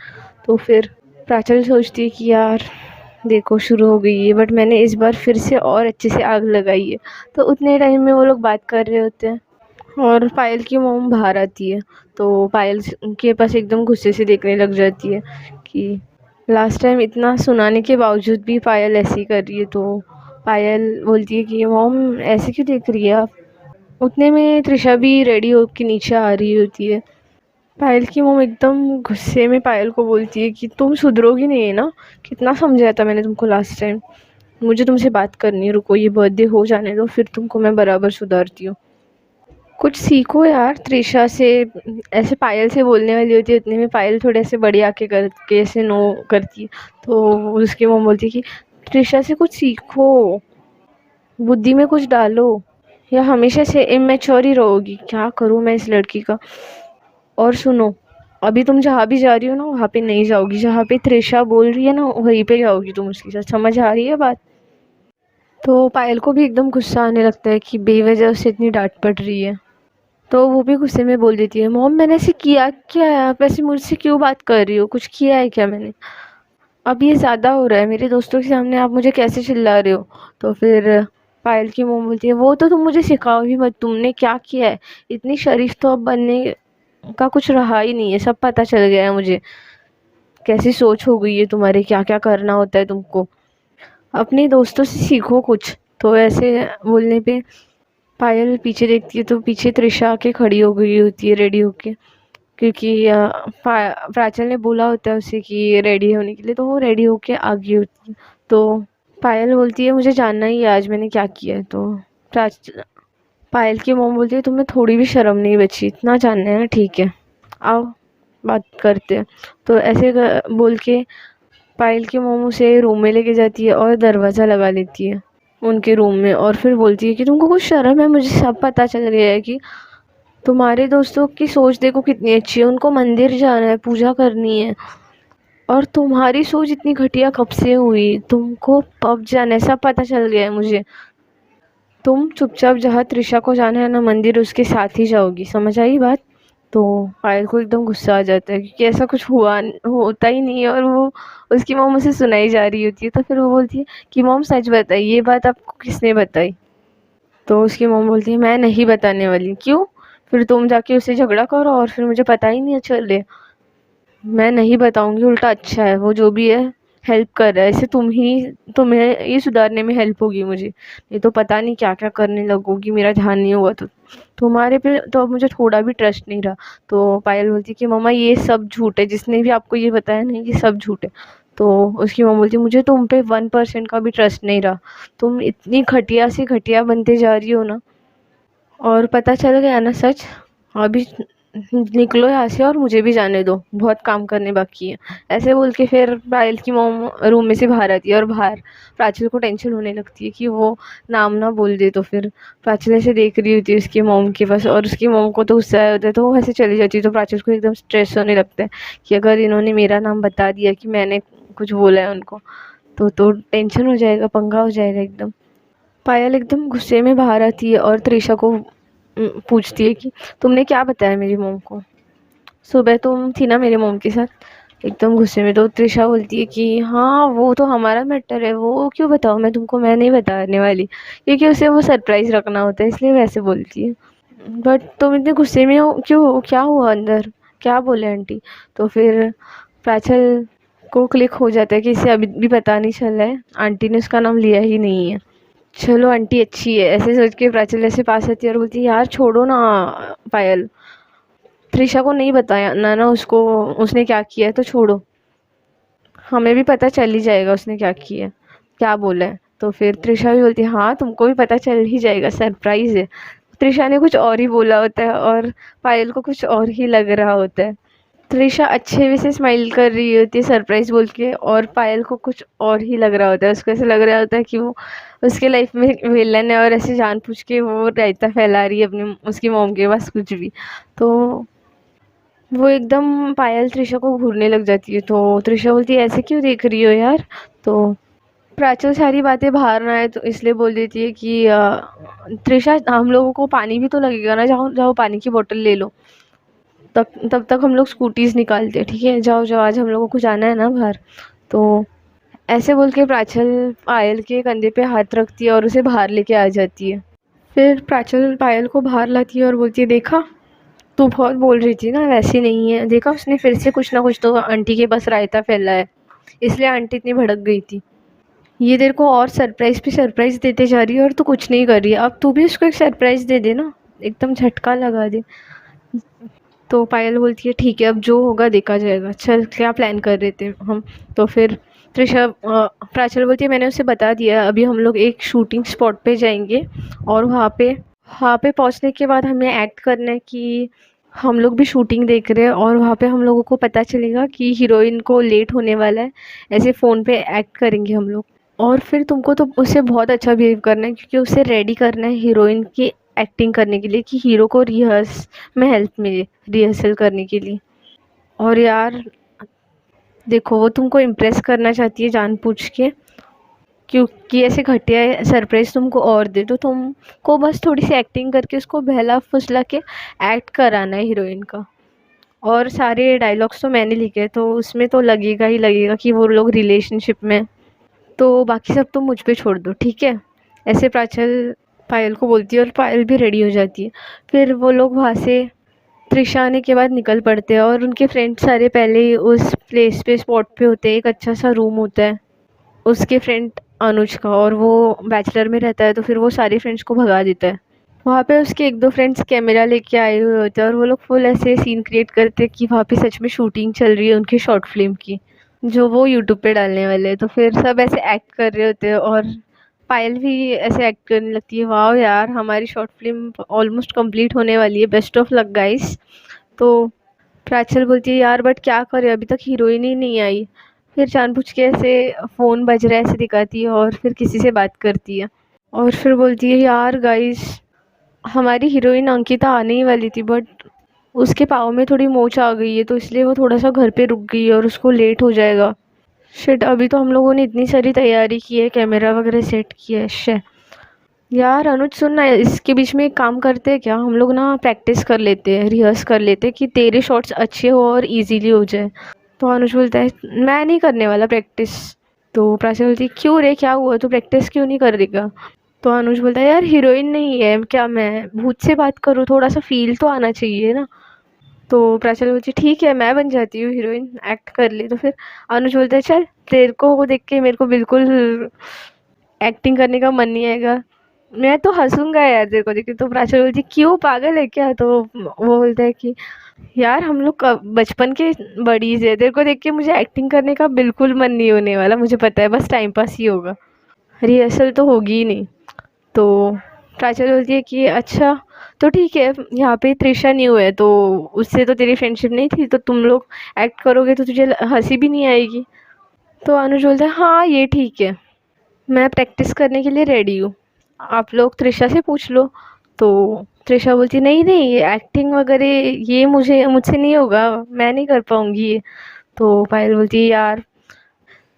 तो फिर प्राचल सोचती है कि यार देखो शुरू हो गई है, बट मैंने इस बार फिर से और अच्छे से आग लगाई है। तो उतने टाइम में वो लोग बात कर रहे होते हैं और पायल की मॉम बाहर आती है। तो पायल के पास एकदम गुस्से से देखने लग जाती है कि लास्ट टाइम इतना सुनाने के बावजूद भी पायल ऐसे ही कर रही है, तो पायल बोलती है कि मॉम ऐसे क्यों देख रही है आप। उतने में त्रिशा भी रेडी होके नीचे आ रही होती है। पायल की मॉम एकदम गुस्से में पायल को बोलती है कि तुम सुधरोगी नहीं है ना, कितना समझाया था मैंने तुमको लास्ट टाइम, मुझे तुमसे बात करनी है, रुको ये बर्थडे हो जाने दो फिर तुमको मैं बराबर सुधारती हूँ। कुछ सीखो यार त्रिशा से। ऐसे पायल से बोलने वाली होती है, उतने में पायल थोड़े से बड़ी आके करके ऐसे नो करती है, तो उसकी मॉम बोलती है कि त्रिशा से कुछ सीखो, बुद्धि में कुछ डालो, या हमेशा से इमेच्योर ही रहोगी। क्या करूँ मैं इस लड़की का। और सुनो, अभी तुम जहाँ भी जा रही हो ना वहाँ पे नहीं जाओगी, जहाँ पे त्रिशा बोल रही है ना वहीं पे जाओगी तुम उसके साथ, समझ आ रही है बात। तो पायल को भी एकदम गुस्सा आने लगता है कि बेवजह से इतनी डांट पड़ रही है, तो वो भी गुस्से में बोल देती है मॉम मैंने ऐसे किया क्या है, आप ऐसे मुझसे क्यों बात कर रही हो, कुछ किया है क्या मैंने। अब ये ज़्यादा हो रहा है, मेरे दोस्तों के सामने आप मुझे कैसे चिल्ला रहे हो। तो फिर पायल की मॉम बोलती है वो तो तुम मुझे सिखाओ ही मत, तुमने क्या किया है, इतनी शरीफ तो अब बनने का कुछ रहा ही नहीं है, सब पता चल गया है मुझे, कैसी सोच हो गई है तुम्हारी, क्या क्या करना होता है तुमको, अपने दोस्तों से सीखो कुछ। तो ऐसे बोलने पे पायल पीछे देखती है, तो पीछे त्रिशा आके खड़ी हो गई होती है रेडी होके, क्योंकि प्राचल ने बोला होता है उसे कि रेडी होने के लिए, तो वो रेडी होके आ गई होती है। तो पायल बोलती है मुझे जानना ही है आज मैंने क्या किया है। तो प्राच पायल की मॉम बोलती है तुम्हें थोड़ी भी शर्म नहीं बची, इतना जानना है ना, ठीक है आओ बात करते हैं। तो ऐसे बोल के पायल की मॉम उसे रूम में लेके जाती है और दरवाज़ा लगा लेती है उनके रूम में, और फिर बोलती है कि तुमको कुछ शर्म है, मुझे सब पता चल गया है कि तुम्हारे दोस्तों की सोच देखो कितनी अच्छी है, उनको मंदिर जाना है, पूजा करनी है, और तुम्हारी सोच इतनी घटिया कब से हुई, तुमको पब जाना है, सब पता चल गया है मुझे, तुम चुपचाप जहाँ त्रिशा को जाना है ना मंदिर, उसके साथ ही जाओगी, समझ आई बात। तो पायल को एकदम गुस्सा आ जाता है क्योंकि ऐसा कुछ होता ही नहीं है, और वो उसकी मॉम उसे सुनाई जा रही होती है, तो फिर वो बोलती है कि मॉम सच बताइए ये बात आपको किसने बताई। तो उसकी मॉम बोलती है मैं नहीं बताने वाली। क्यों, फिर तुम जाके उससे झगड़ा करो और फिर मुझे पता ही नहीं चले। मैं नहीं बताऊंगी, उल्टा अच्छा है, वो जो भी है हेल्प कर रहा है, इससे तुम्हें ये सुधारने में हेल्प होगी मुझे, नहीं तो पता नहीं क्या क्या करने लगोगी, मेरा ध्यान नहीं होगा तो तुम्हारे पे तो अब मुझे थोड़ा भी ट्रस्ट नहीं रहा। तो पायल बोलती कि मम्मा ये सब झूठ है, जिसने भी आपको ये बताया नहीं ये सब झूठ है। तो उसकी मम्मा बोलती मुझे तुम पे 1% का भी ट्रस्ट नहीं रहा, तुम इतनी घटिया से घटिया बनते जा रही हो ना, और पता चल गया ना सच, अभी निकलो यहाँ से और मुझे भी जाने दो, बहुत काम करने बाकी है। ऐसे बोल के फिर पायल की मॉम रूम में से बाहर आती है, और बाहर प्राचल को टेंशन होने लगती है कि वो नाम ना बोल दे। तो फिर प्राचल ऐसे देख रही होती है उसकी मॉम के पास, और उसकी मॉम को तो गुस्सा आया होता है, तो वो ऐसे चली जाती है। तो प्राचल को एकदम स्ट्रेस होने लगता है कि अगर इन्होंने मेरा नाम बता दिया कि मैंने कुछ बोला है उनको, तो टेंशन हो जाएगा, पंगा हो जाएगा एकदम। पायल एकदम गुस्से में बाहर आती है और त्रिशा को पूछती है कि तुमने क्या बताया मेरी मॉम को, सुबह तुम थी ना मेरे मॉम के साथ, एकदम गुस्से में। तो त्रिशा बोलती है कि हाँ वो तो हमारा मैटर है, वो क्यों बताऊँ मैं तुमको, मैं नहीं बताने वाली, क्योंकि उसे वो सरप्राइज़ रखना होता है, इसलिए वैसे बोलती है। बट तुम इतने गुस्से में हो क्यों, हो क्या हुआ अंदर, क्या बोले आंटी। तो फिर प्राचल को क्लिक हो जाता है कि इसे अभी भी पता नहीं चला है, आंटी ने उसका नाम लिया ही नहीं है। चलो आंटी अच्छी है, ऐसे सोच के प्राचल ऐसे पास आती है और बोलती है यार छोड़ो ना पायल, त्रिशा को नहीं बताया ना ना उसको उसने क्या किया है, तो छोड़ो, हमें भी पता चल ही जाएगा उसने क्या किया है, क्या बोला है। तो फिर त्रिशा भी बोलती है हाँ तुमको भी पता चल ही जाएगा, सरप्राइज है। त्रिशा ने कुछ और ही बोला होता है और पायल को कुछ और ही लग रहा होता है। त्रिशा अच्छे वे से स्माइल कर रही होती है सरप्राइज बोल के, और पायल को कुछ और ही लग रहा होता है, उसको ऐसे लग रहा होता है कि वो उसके लाइफ में विलन है, और ऐसे जानबूझ के वो रायता फैला रही है अपने उसकी मॉम के पास कुछ भी। तो वो एकदम पायल त्रिशा को घूरने लग जाती है। तो त्रिशा बोलती है ऐसे क्यों देख रही हो यार। तो प्राचल सारी बातें बाहर ना आए तो इसलिए बोल देती है कि त्रिशा हम लोगों को पानी भी तो लगेगा ना, जाओ जाओ पानी की बोतल ले लो, तब तक हम लोग स्कूटीज़ निकालते हैं, ठीक है जाओ जाओ, आज हम लोगों को जाना है ना बाहर। तो ऐसे बोल के प्राचल पायल के कंधे पे हाथ रखती है और उसे बाहर लेके आ जाती है। फिर प्राचल पायल को बाहर लाती है और बोलती है देखा तू बहुत बोल रही थी ना, वैसी नहीं है, देखा उसने फिर से कुछ ना कुछ तो आंटी के पास रायता फैला है। इसलिए आंटी इतनी भड़क गई थी। ये तेरे को और सरप्राइज़ पे सरप्राइज़ देते जा रही है और तू कुछ नहीं कर रही है। अब तू भी उसको एक सरप्राइज़ दे दे ना, एकदम झटका लगा दे। तो पायल बोलती है ठीक है, अब जो होगा देखा जाएगा, चल क्या प्लान कर रहे थे हम। तो फिर प्राचल बोलती है मैंने उसे बता दिया, अभी हम लोग एक शूटिंग स्पॉट पे जाएंगे और वहाँ पे पहुँचने के बाद हमें एक्ट करना है कि हम लोग भी शूटिंग देख रहे हैं और वहाँ पे हम लोगों को पता चलेगा कि हीरोइन को लेट होने वाला है, ऐसे फ़ोन पे एक्ट करेंगे हम लोग। और फिर तुमको तो उससे बहुत अच्छा बिहेव करना है क्योंकि उसे रेडी करना है हीरोइन की एक्टिंग करने के लिए, कि हीरो को में हेल्प मिले रिहर्सल करने के लिए। और यार देखो, वो तुमको इम्प्रेस करना चाहती है जानबूझ के, क्योंकि ऐसे घटिया सरप्राइज़ तुमको और दे, तो तुमको बस थोड़ी सी एक्टिंग करके उसको बहला फुसला के एक्ट कराना है हीरोइन का। और सारे डायलॉग्स तो मैंने लिखे हैं, तो उसमें तो लगेगा ही लगेगा कि वो लोग रिलेशनशिप में। तो बाकी सब तुम मुझ पे छोड़ दो, ठीक है? ऐसे प्राचल पायल को बोलती है और पायल भी रेडी हो जाती है। फिर वो लोग वहाँ से त्रिशा आने के बाद निकल पड़ते हैं और उनके फ्रेंड्स सारे पहले ही उस प्लेस पे स्पॉट पे होते हैं। एक अच्छा सा रूम होता है उसके फ्रेंड अनुज का, और वो बैचलर में रहता है, तो फिर वो सारे फ्रेंड्स को भगा देता है। वहाँ पे उसके एक दो फ्रेंड्स कैमरा लेके आए हुए होते हैं और वो लोग फुल ऐसे सीन क्रिएट करते हैं कि वहाँ पे सच में शूटिंग चल रही है उनकी शॉर्ट फिल्म की, जो वो यूट्यूब पे डालने वाले हैं। तो फिर सब ऐसे एक्ट कर रहे होते हैं और पायल भी ऐसे एक्ट करने लगती है, वाह यार हमारी शॉर्ट फिल्म ऑलमोस्ट कंप्लीट होने वाली है, बेस्ट ऑफ लक गाइस। तो प्राचल बोलती है यार बट क्या करे, अभी तक हीरोइन ही नहीं आई। फिर जानबूझ के ऐसे फ़ोन बज रहा है ऐसे दिखाती है और फिर किसी से बात करती है और फिर बोलती है यार गाइस हमारी हीरोइन अंकिता आने ही वाली थी, बट उसके पाँव में थोड़ी मोच आ गई है, तो इसलिए वो थोड़ा सा घर पे रुक गई है और उसको लेट हो जाएगा। शिट, अभी तो हम लोगों ने इतनी सारी तैयारी की है, कैमरा वगैरह सेट किया है। शे यार अनुज सुन ना, इसके बीच में एक काम करते हैं क्या, हम लोग ना प्रैक्टिस कर लेते हैं, रिहर्स कर लेते हैं कि तेरे शॉट्स अच्छे हो और इजीली हो जाए। तो अनुज बोलता है मैं नहीं करने वाला प्रैक्टिस। तो प्राची बोलती है क्यों रे, क्या हुआ, तो प्रैक्टिस क्यों नहीं करेगा? तो अनुज बोलता है यार हीरोइन नहीं है क्या, मैं भूत से बात करूँ, थोड़ा सा फील तो आना चाहिए ना। तो प्राचल बोलती ठीक है मैं बन जाती हूँ हीरोइन, एक्ट कर ले। तो फिर अनुज बोलता है चल तेरे को देख के मेरे को बिल्कुल एक्टिंग करने का मन नहीं आएगा, मैं तो हंसूंगा यार तेरे को देख के। तो प्राचल बोलती क्यों, पागल है क्या? तो वो बोलता है कि यार हम लोग बचपन के बडीज है, तेरे को देख के मुझे एक्टिंग करने का बिल्कुल मन नहीं होने वाला, मुझे पता है बस टाइम पास ही होगा, रिहर्सल तो होगी ही नहीं। तो प्राचल बोलती है कि अच्छा तो ठीक है, यहाँ पे त्रिशा न्यू है तो उससे तो तेरी फ्रेंडशिप नहीं थी, तो तुम लोग एक्ट करोगे तो तुझे हंसी भी नहीं आएगी। तो अनुज बोलता है हाँ ये ठीक है, मैं प्रैक्टिस करने के लिए रेडी हूँ, आप लोग त्रिशा से पूछ लो। तो त्रिशा बोलती नहीं नहीं, ये एक्टिंग वगैरह ये मुझसे नहीं होगा, मैं नहीं कर पाऊँगी ये। तो पायल बोलती है यार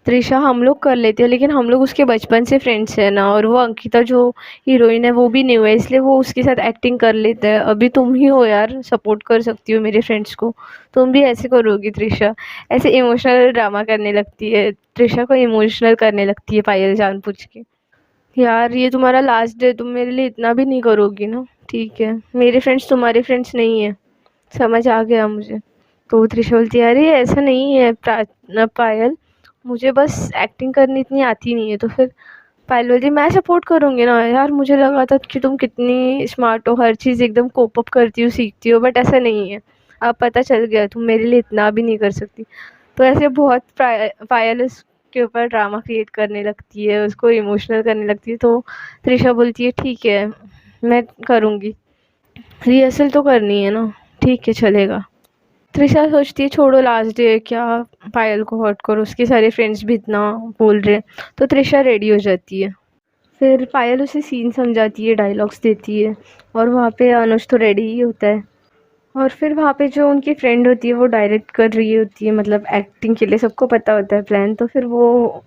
त्रिशा हम लोग कर लेते हैं, लेकिन हम लोग उसके बचपन से फ्रेंड्स हैं ना, और वो अंकिता जो हीरोइन है वो भी न्यू है, इसलिए वो उसके साथ एक्टिंग कर लेता है। अभी तुम ही हो यार, सपोर्ट कर सकती हो मेरे फ्रेंड्स को, तुम भी ऐसे करोगी त्रिशा? ऐसे इमोशनल ड्रामा करने लगती है, त्रिशा को इमोशनल करने लगती है पायल जानबूझ के। यार ये तुम्हारा लास्ट डे, तुम मेरे लिए इतना भी नहीं करोगी ना? ठीक है, मेरे फ्रेंड्स तुम्हारे फ्रेंड्स नहीं है, समझ आ गया मुझे। तो त्रिशा बोलती है अरे ऐसा नहीं है पायल, मुझे बस एक्टिंग करनी इतनी आती नहीं है। तो फिर पायल बोलती मैं सपोर्ट करूँगी ना यार, मुझे लगा था कि तुम कितनी स्मार्ट हो, हर चीज़ एकदम कोप अप करती हो, सीखती हो, बट ऐसा नहीं है, अब पता चल गया तुम मेरे लिए इतना भी नहीं कर सकती। तो ऐसे बहुत पायल उसके ऊपर ड्रामा क्रिएट करने लगती है, उसको इमोशनल करने लगती है। तो त्रिशा बोलती है ठीक है मैं करूँगी, रिहर्सल तो करनी है ना, ठीक है चलेगा। त्रिशा सोचती है छोड़ो लास्ट डे है, क्या पायल को हर्ट करो, उसके सारे फ्रेंड्स भी इतना बोल रहे हैं। तो त्रिशा रेडी हो जाती है, फिर पायल उसे सीन समझाती है, डायलॉग्स देती है, और वहाँ पे अनुज तो रेडी ही होता है। और फिर वहाँ पे जो उनकी फ्रेंड होती है वो डायरेक्ट कर रही होती है, मतलब एक्टिंग के लिए सबको पता होता है प्लान। तो फिर वो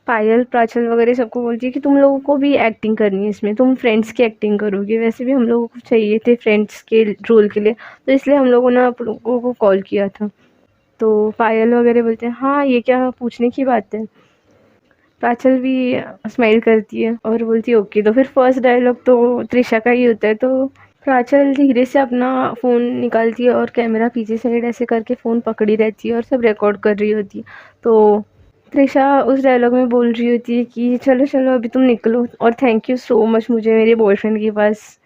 पायल प्राचल वगैरह सबको बोलती है कि तुम लोगों को भी एक्टिंग करनी है इसमें, तुम फ्रेंड्स की एक्टिंग करोगे, वैसे भी हम लोगों को चाहिए थे फ्रेंड्स के रोल के लिए, तो इसलिए हम लोगों ने आप लोगों को कॉल किया था। तो पायल वगैरह बोलते हैं हाँ ये क्या पूछने की बात है। प्राचल भी स्माइल करती है और बोलती है ओके। तो फिर फर्स्ट डायलॉग तो त्रिशा का ही होता है। तो प्राचल धीरे से अपना फ़ोन निकालती है और कैमरा पीछे साइड ऐसे करके फ़ोन पकड़ी रहती है और सब रिकॉर्ड कर रही होती है। तो त्रिशा उस डायलॉग में बोल रही होती है कि चलो चलो अभी तुम निकलो और थैंक यू सो मच मुझे मेरे बॉयफ्रेंड के पास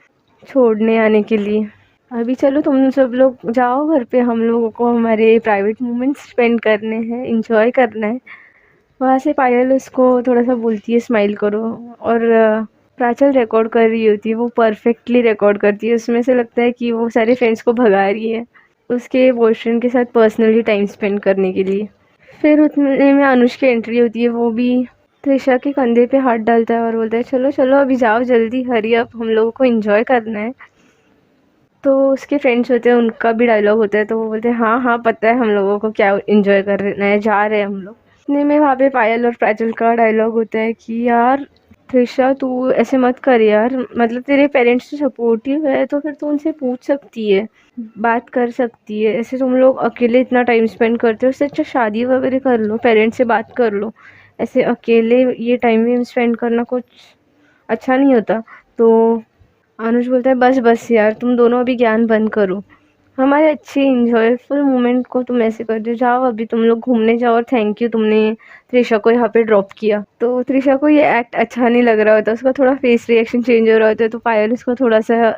छोड़ने आने के लिए। अभी चलो तुम सब लोग जाओ घर पे, हम लोगों को हमारे प्राइवेट मोमेंट्स स्पेंड करने हैं, एंजॉय करना है। वहाँ से पायल उसको थोड़ा सा बोलती है स्माइल करो, और प्राचल रिकॉर्ड कर रही होती है, वो परफेक्टली रिकॉर्ड करती है। उसमें से लगता है कि वो सारे फ्रेंड्स को भगा रही है उसके बॉयफ्रेंड के साथ पर्सनली टाइम स्पेंड करने के लिए। फिर उतने में अनुष की एंट्री होती है, वो भी त्रिशा के कंधे पे हाथ डालता है और बोलता है चलो चलो अभी जाओ जल्दी, हरी अप, हम लोगों को एंजॉय करना है। तो उसके फ्रेंड्स होते हैं, उनका भी डायलॉग होता है, तो वो बोलते हैं हाँ हाँ पता है हम लोगों को क्या एंजॉय करना है, जा रहे हैं हम लोग। इतने में वहाँ पे पायल और प्राचल का डायलॉग होता है कि यार त्रिशा तू ऐसे मत कर यार, मतलब तेरे पेरेंट्स तो सपोर्टिव है तो फिर तू उनसे पूछ सकती है, बात कर सकती है। ऐसे तुम लोग अकेले इतना टाइम स्पेंड करते हो, उससे अच्छा शादी वगैरह कर लो, पेरेंट्स से बात कर लो। ऐसे अकेले ये टाइम स्पेंड करना कुछ अच्छा नहीं होता। तो अनुज बोलता है बस बस यार तुम दोनों अभी ज्ञान बंद करो, हमारे अच्छे इंजॉयफुल मोमेंट को तुम ऐसे कर दो, जाओ अभी तुम लोग घूमने जाओ और थैंक यू तुमने त्रिशा को यहाँ पे ड्रॉप किया। तो त्रिशा को ये एक्ट अच्छा नहीं लग रहा होता, उसका थोड़ा फेस रिएक्शन चेंज हो रहा होता है, तो पायल उसको थोड़ा सा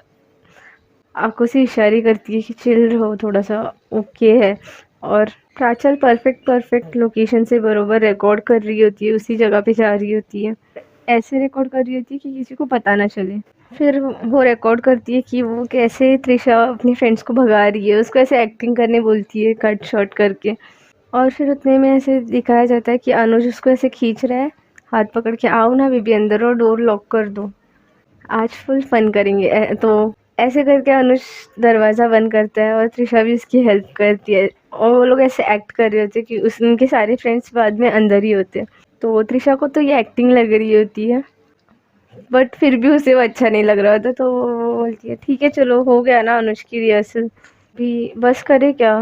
आंखों से इशारे करती है कि चिल रहो थोड़ा सा, ओके है। और प्राचल परफेक्ट परफेक्ट लोकेशन से बरोबर रिकॉर्ड कर रही होती है, उसी जगह पे जा रही होती है, ऐसे रिकॉर्ड कर रही होती है कि किसी को पता ना चले। फिर वो रिकॉर्ड करती है कि वो कैसे त्रिशा अपनी फ्रेंड्स को भगा रही है, उसको ऐसे एक्टिंग करने बोलती है कट शॉट करके। और फिर उतने में ऐसे दिखाया जाता है कि अनुज उसको ऐसे खींच रहा है हाथ पकड़ के, आओ ना बेबी अंदर और डोर लॉक कर दो, आज फुल फन करेंगे। तो ऐसे करके अनुज दरवाज़ा बंद करता है और त्रिशा भी उसकी हेल्प करती है, और वो लोग ऐसे एक्ट कर रहे होते हैं कि उनके सारे फ्रेंड्स बाद में अंदर ही होते हैं। तो त्रिशा को तो ये एक्टिंग लग रही होती है, बट फिर भी उसे वो अच्छा नहीं लग रहा होता, तो वो बोलती है ठीक है चलो हो गया ना अनुज की रिहर्सल, भी बस करे क्या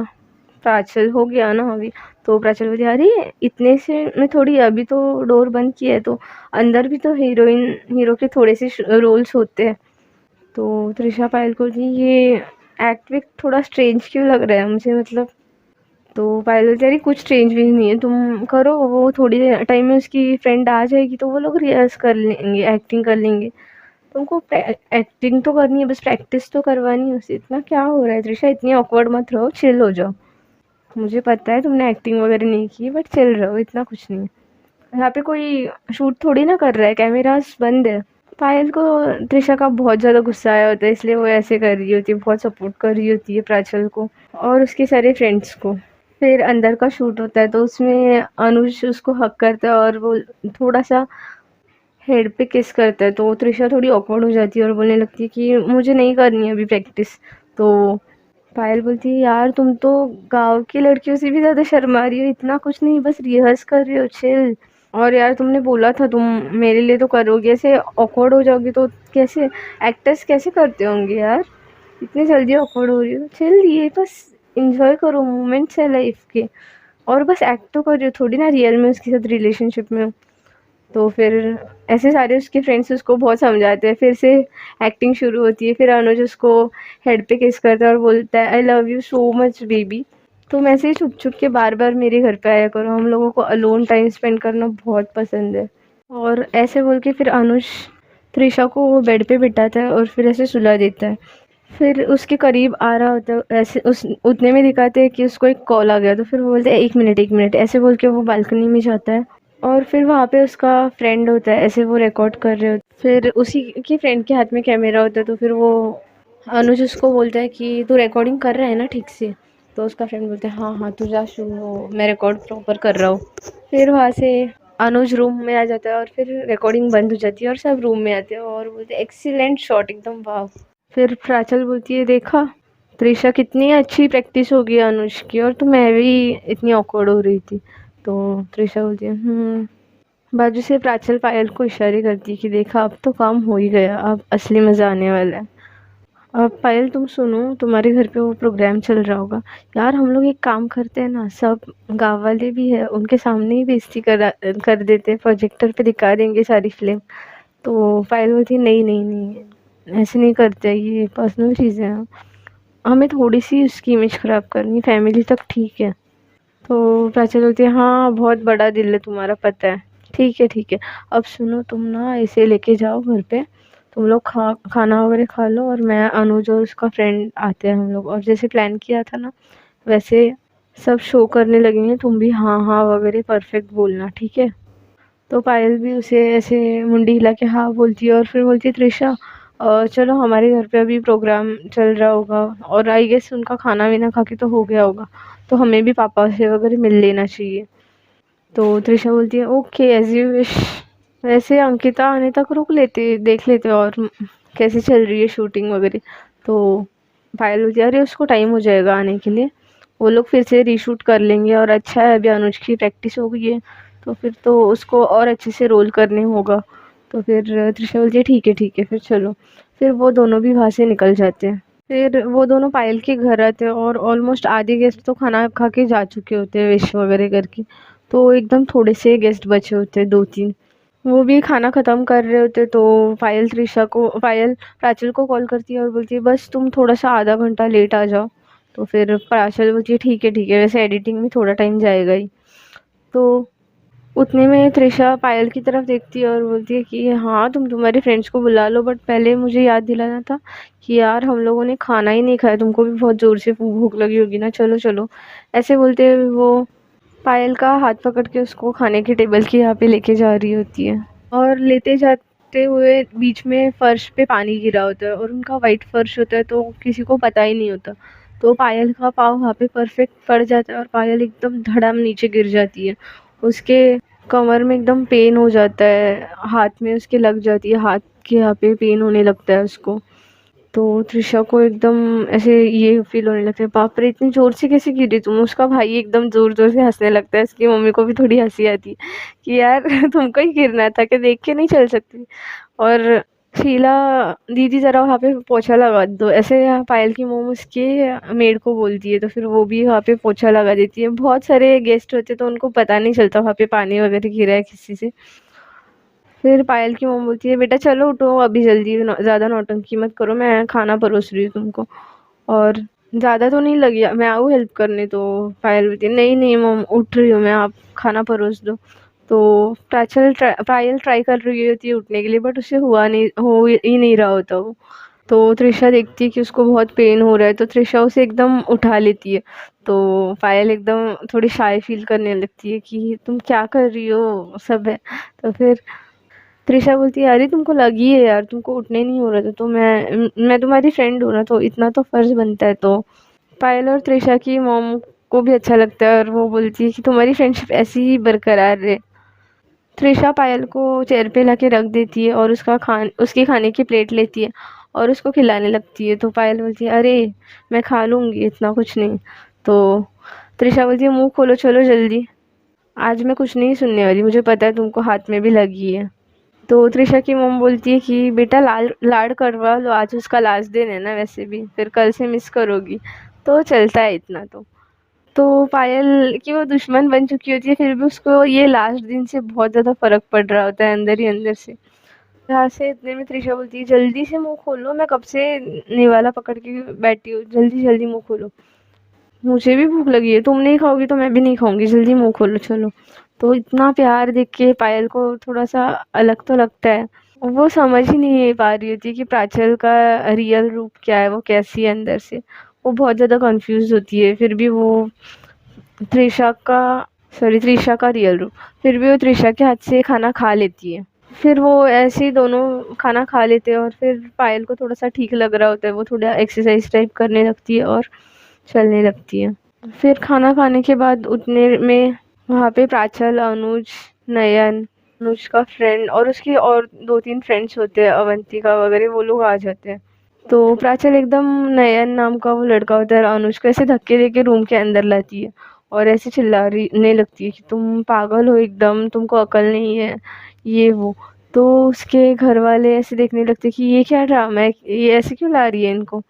प्राचल, हो गया ना अभी। तो प्राचल बोलती है अरे इतने से में थोड़ी, अभी तो डोर बंद किया है, तो अंदर भी तो हीरोइन हीरो के थोड़े से रोल्स होते हैं। तो त्रिशा पायल को जी ये एक्ट विक थोड़ा स्ट्रेंज क्यों लग रहा है मुझे, मतलब। तो पायल बोलती है अरे कुछ स्ट्रेंज भी नहीं है, तुम करो, वो थोड़ी टाइम में उसकी फ्रेंड आ जाएगी तो वो लोग रिहर्स कर लेंगे, एक्टिंग कर लेंगे, तुमको एक्टिंग तो करनी है, बस प्रैक्टिस तो करवानी है उसे, इतना क्या हो रहा है त्रिशा, इतनी ऑकवर्ड मत रहो, चिल हो जाओ। मुझे पता है तुमने एक्टिंग वगैरह नहीं की, बट चिल रहो, इतना कुछ नहीं है, यहाँ पे कोई शूट थोड़ी ना कर रहा है, कैमरास बंद है। पायल को त्रिशा का बहुत ज़्यादा गुस्सा आया होता है, इसलिए वो ऐसे कर रही होती है, बहुत सपोर्ट कर रही होती है प्राचल को और उसके सारे फ्रेंड्स को। फिर अंदर का शूट होता है, तो उसमें अनुज उसको हक करता है और वो थोड़ा सा हेड पे किस करता है, तो त्रिशा थोड़ी ऑकवर्ड हो जाती है और बोलने लगती है कि मुझे नहीं करनी है अभी प्रैक्टिस। तो पायल बोलती है यार तुम तो गांव की लड़कियों से भी ज़्यादा शर्मा रही हो, इतना कुछ नहीं, बस रिहर्स कर रही हो, चिल। और यार तुमने बोला था तुम मेरे लिए तो करोगे, ऐसे ऑकवर्ड हो जाओगी तो कैसे एक्टर्स कैसे करते होंगे यार, इतनी जल्दी ऑकवर्ड हो रही हो, चिल, ये बस इंजॉय करो, मोमेंट्स है लाइफ के, और बस एक्ट तो कर रही हो, थोड़ी ना रियल में उसके साथ रिलेशनशिप में हो। तो फिर ऐसे सारे उसके फ्रेंड्स उसको बहुत समझाते हैं, फिर से एक्टिंग शुरू होती है, फिर अनुज उसको हेड पे किस करता है और बोलता है I love you so much baby, तुम ऐसे ही छुप छुप के बार बार मेरे घर पे आया करो, हम लोगों को अलोन टाइम स्पेंड करना बहुत पसंद है। और ऐसे बोल के फिर अनुज त्रिशा को वो बेड पे बिठाता है और फिर ऐसे सुला देता है। फिर उसके करीब आ रहा होता है, ऐसे उस उतने में दिखाते हैं कि उसको एक कॉल आ गया, तो फिर वो बोलते हैं एक मिनट ऐसे बोल के वो बालकनी में जाता है, और फिर वहाँ पे उसका फ्रेंड होता है, ऐसे वो रिकॉर्ड कर रहे होते, फिर उसी के फ्रेंड के हाथ में कैमरा होता है, तो फिर वो अनुज उसको बोलता है कि तू रिकॉर्डिंग कर रहा है ना ठीक से, तो उसका फ्रेंड बोलता है हाँ हाँ तू जा शुरू, मैं रिकॉर्ड प्रॉपर कर रहा हूँ। फिर वहाँ से अनुज रूम में आ जाता है और फिर रिकॉर्डिंग बंद हो जाती है और सब रूम में आते हैं और बोलते हैं एक्सीलेंट शॉट एकदम, वाह। फिर प्राचल बोलती है देखा त्रिशा कितनी अच्छी प्रैक्टिस होगी अनुज की, और तो मैं भी इतनी ऑकवर्ड हो रही थी। तो त्रिशा बोलती है बाजू से प्राचल पायल को इशारे करती है कि देखा अब तो काम हो ही गया, अब असली मज़ा आने वाला है। अब पायल तुम सुनो, तुम्हारे घर पे वो प्रोग्राम चल रहा होगा, यार हम लोग एक काम करते हैं ना, सब गाँव वाले भी है उनके सामने ही बेइज्जती कर देते हैं, प्रोजेक्टर पे दिखा देंगे सारी फिल्म। तो पायल बोलती है नहीं नहीं नहीं ऐसे नहीं करते, ये पर्सनल चीज़ें हैं, हमें थोड़ी सी उसकी इमेज ख़राब करनी, फैमिली तक ठीक है। तो प्राचल बोलती है, हाँ बहुत बड़ा दिल है तुम्हारा, पता है। ठीक है, अब सुनो, तुम ना इसे लेके जाओ घर पे, तुम लोग खाना वगैरह खा लो, और मैं, अनुज और उसका फ्रेंड आते हैं हम लोग, और जैसे प्लान किया था ना वैसे सब शो करने लगेंगे, तुम भी हाँ हाँ वगैरह परफेक्ट बोलना, ठीक है। तो पायल भी उसे ऐसे मुंडी हिला के हाँ बोलती है, और फिर बोलती है, त्रिशा चलो हमारे घर पे अभी प्रोग्राम चल रहा होगा, और आई गेस उनका खाना वीना खा के तो हो गया होगा, तो हमें भी पापा से वगैरह मिल लेना चाहिए। तो त्रिशा बोलती है, ओके एज यू विश। वैसे अंकिता आने तक रुक लेते, देख लेते और कैसे चल रही है शूटिंग वगैरह। तो पायल बोलती है, अरे उसको टाइम हो जाएगा आने के लिए, वो लोग फिर से रीशूट कर लेंगे, और अच्छा है अभी अनुज की प्रैक्टिस हो गई है, तो फिर तो उसको और अच्छे से रोल करने होगा। तो फिर त्रिशा बोलती है, ठीक है फिर चलो। फिर वो दोनों भी वहाँ से निकल जाते हैं। फिर वो दोनों पायल के घर आते हैं, और ऑलमोस्ट आधे गेस्ट तो खाना खा के जा चुके होते हैं विश वगैरह करके, तो एकदम थोड़े से गेस्ट बचे होते हैं, 2-3। वो भी खाना ख़त्म कर रहे होते, तो पायल प्राचल को कॉल करती है और बोलती है, बस तुम थोड़ा सा आधा घंटा लेट आ जाओ। तो फिर प्राचल बोलती है, ठीक है, वैसे एडिटिंग में थोड़ा टाइम जाएगा ही। तो उतने में त्रिशा पायल की तरफ देखती है और बोलती है कि हाँ तुम तुम्हारे फ्रेंड्स को बुला लो, बट पहले मुझे याद दिलाना था कि यार हम लोगों ने खाना ही नहीं खाया, तुमको भी बहुत ज़ोर से भूख लगी होगी ना, चलो चलो। ऐसे बोलते हुए वो पायल का हाथ पकड़ के उसको खाने के टेबल के यहाँ पे लेके जा रही होती है, और लेते जाते हुए बीच में फर्श पे पानी गिरा होता है, और उनका वाइट फर्श होता है तो किसी को पता ही नहीं होता। तो पायल का पाँव वहाँ पे परफेक्ट पड़ जाता है, और पायल एकदम धड़ाम नीचे गिर जाती है। उसके कमर में एकदम पेन हो जाता है, हाथ में उसके लग जाती है, हाथ के यहाँ पे पेन होने लगता है उसको। तो त्रिशा को एकदम ऐसे ये फील होने लगता है, बाप रे इतनी ज़ोर से कैसे गिरी तुम। उसका भाई एकदम ज़ोर-ज़ोर से हँसने लगता है, उसकी मम्मी को भी थोड़ी हँसी आती है कि यार तुमको ही गिरना था, क्या देख के नहीं चल सकती। और शीला दीदी ज़रा वहाँ पे पोछा लगा दो, ऐसे पायल की मोम उसके मेड को बोलती है, तो फिर वो भी वहाँ पे पोछा लगा देती है। बहुत सारे गेस्ट होते तो उनको पता नहीं चलता वहाँ पे पानी वगैरह गिरा है किसी से। फिर पायल की मॉम बोलती है, बेटा चलो उठो अभी जल्दी, ज़्यादा नौटंकी मत करो, मैं खाना परोस रही हूँ तुमको, और ज़्यादा तो नहीं लगी, मैं आऊँ हेल्प करने। तो पायल बोलती है, नहीं नहीं मॉम उठ रही हूँ मैं, आप खाना परोस दो। तो पायल ट्राई कर रही होती है उठने के लिए, बट उसे हो ही नहीं रहा होता वो। तो त्रिशा देखती है कि उसको बहुत पेन हो रहा है, तो त्रिशा उसे एकदम उठा लेती है। तो पायल एकदम थोड़ी शाय फील करने लगती है कि तुम क्या कर रही हो, सब है। तो फिर त्रिशा बोलती है, अरे तुमको लगी है यार, तुमको उठने नहीं हो रहा था, तो मैं तुम्हारी फ्रेंड हूँ ना, तो इतना तो फर्ज बनता है। तो पायल और त्रिशा की मॉम को भी अच्छा लगता है, और वो बोलती है कि तुम्हारी फ्रेंडशिप ऐसी ही बरकरार रहे। त्रिशा पायल को चेयर पे लाके रख देती है, और उसके खाने की प्लेट लेती है और उसको खिलाने लगती है। तो पायल बोलती है, अरे मैं खा लूँगी, इतना कुछ नहीं। तो त्रिशा बोलती है, मुंह खोलो चलो जल्दी, आज मैं कुछ नहीं सुनने वाली, मुझे पता है तुमको हाथ में भी लगी है। तो त्रिशा की मॉम बोलती है कि बेटा लाड करवा लो, आज उसका लास्ट दिन है ना, वैसे भी फिर कल से मिस करोगी, तो चलता है इतना तो। तो पायल की वो दुश्मन बन चुकी होती है, फिर भी उसको ये लास्ट दिन से बहुत ज़्यादा फ़र्क पड़ रहा होता है अंदर ही अंदर से। यहाँ से इतने में त्रिशा बोलती है, जल्दी से मुंह खोलो, मैं कब से निवाला पकड़ के बैठी हूँ, जल्दी जल्दी मुंह खोलो, मुझे भी भूख लगी है, तुम नहीं खाओगी तो मैं भी नहीं खाऊंगी, जल्दी मुंह खोलो चलो। तो इतना प्यार देख के पायल को थोड़ा सा अलग तो लगता है, वो समझ ही नहीं पा रही होती कि प्राचल का रियल रूप क्या है, वो कैसी है अंदर से। वो बहुत ज़्यादा कंफ्यूज होती है, फिर भी वो त्रिशा का त्रिशा का रियल रूप, फिर भी वो त्रिशा के हाथ से खाना खा लेती है। फिर वो ऐसे ही दोनों खाना खा लेते हैं, और फिर पायल को थोड़ा सा ठीक लग रहा होता है, वो थोड़ा एक्सरसाइज टाइप करने लगती है और चलने लगती है। फिर खाना खाने के बाद उतने में वहाँ पे प्राचल, अनुज, नयन, अनुज का फ्रेंड और उसकी और 2-3 फ्रेंड्स होते हैं, अवंतिका वगैरह, वो लोग आ जाते हैं। तो प्राचल एकदम नयन नाम का वो लड़का होता है, अनुज को ऐसे धक्के देके रूम के अंदर लाती है, और ऐसे चिल्लाने लगती है कि तुम पागल हो एकदम, तुमको अकल नहीं है, ये वो। तो उसके घर वाले ऐसे देखने लगते कि ये क्या ड्रामा है, ये ऐसे क्यों ला रही है इनको।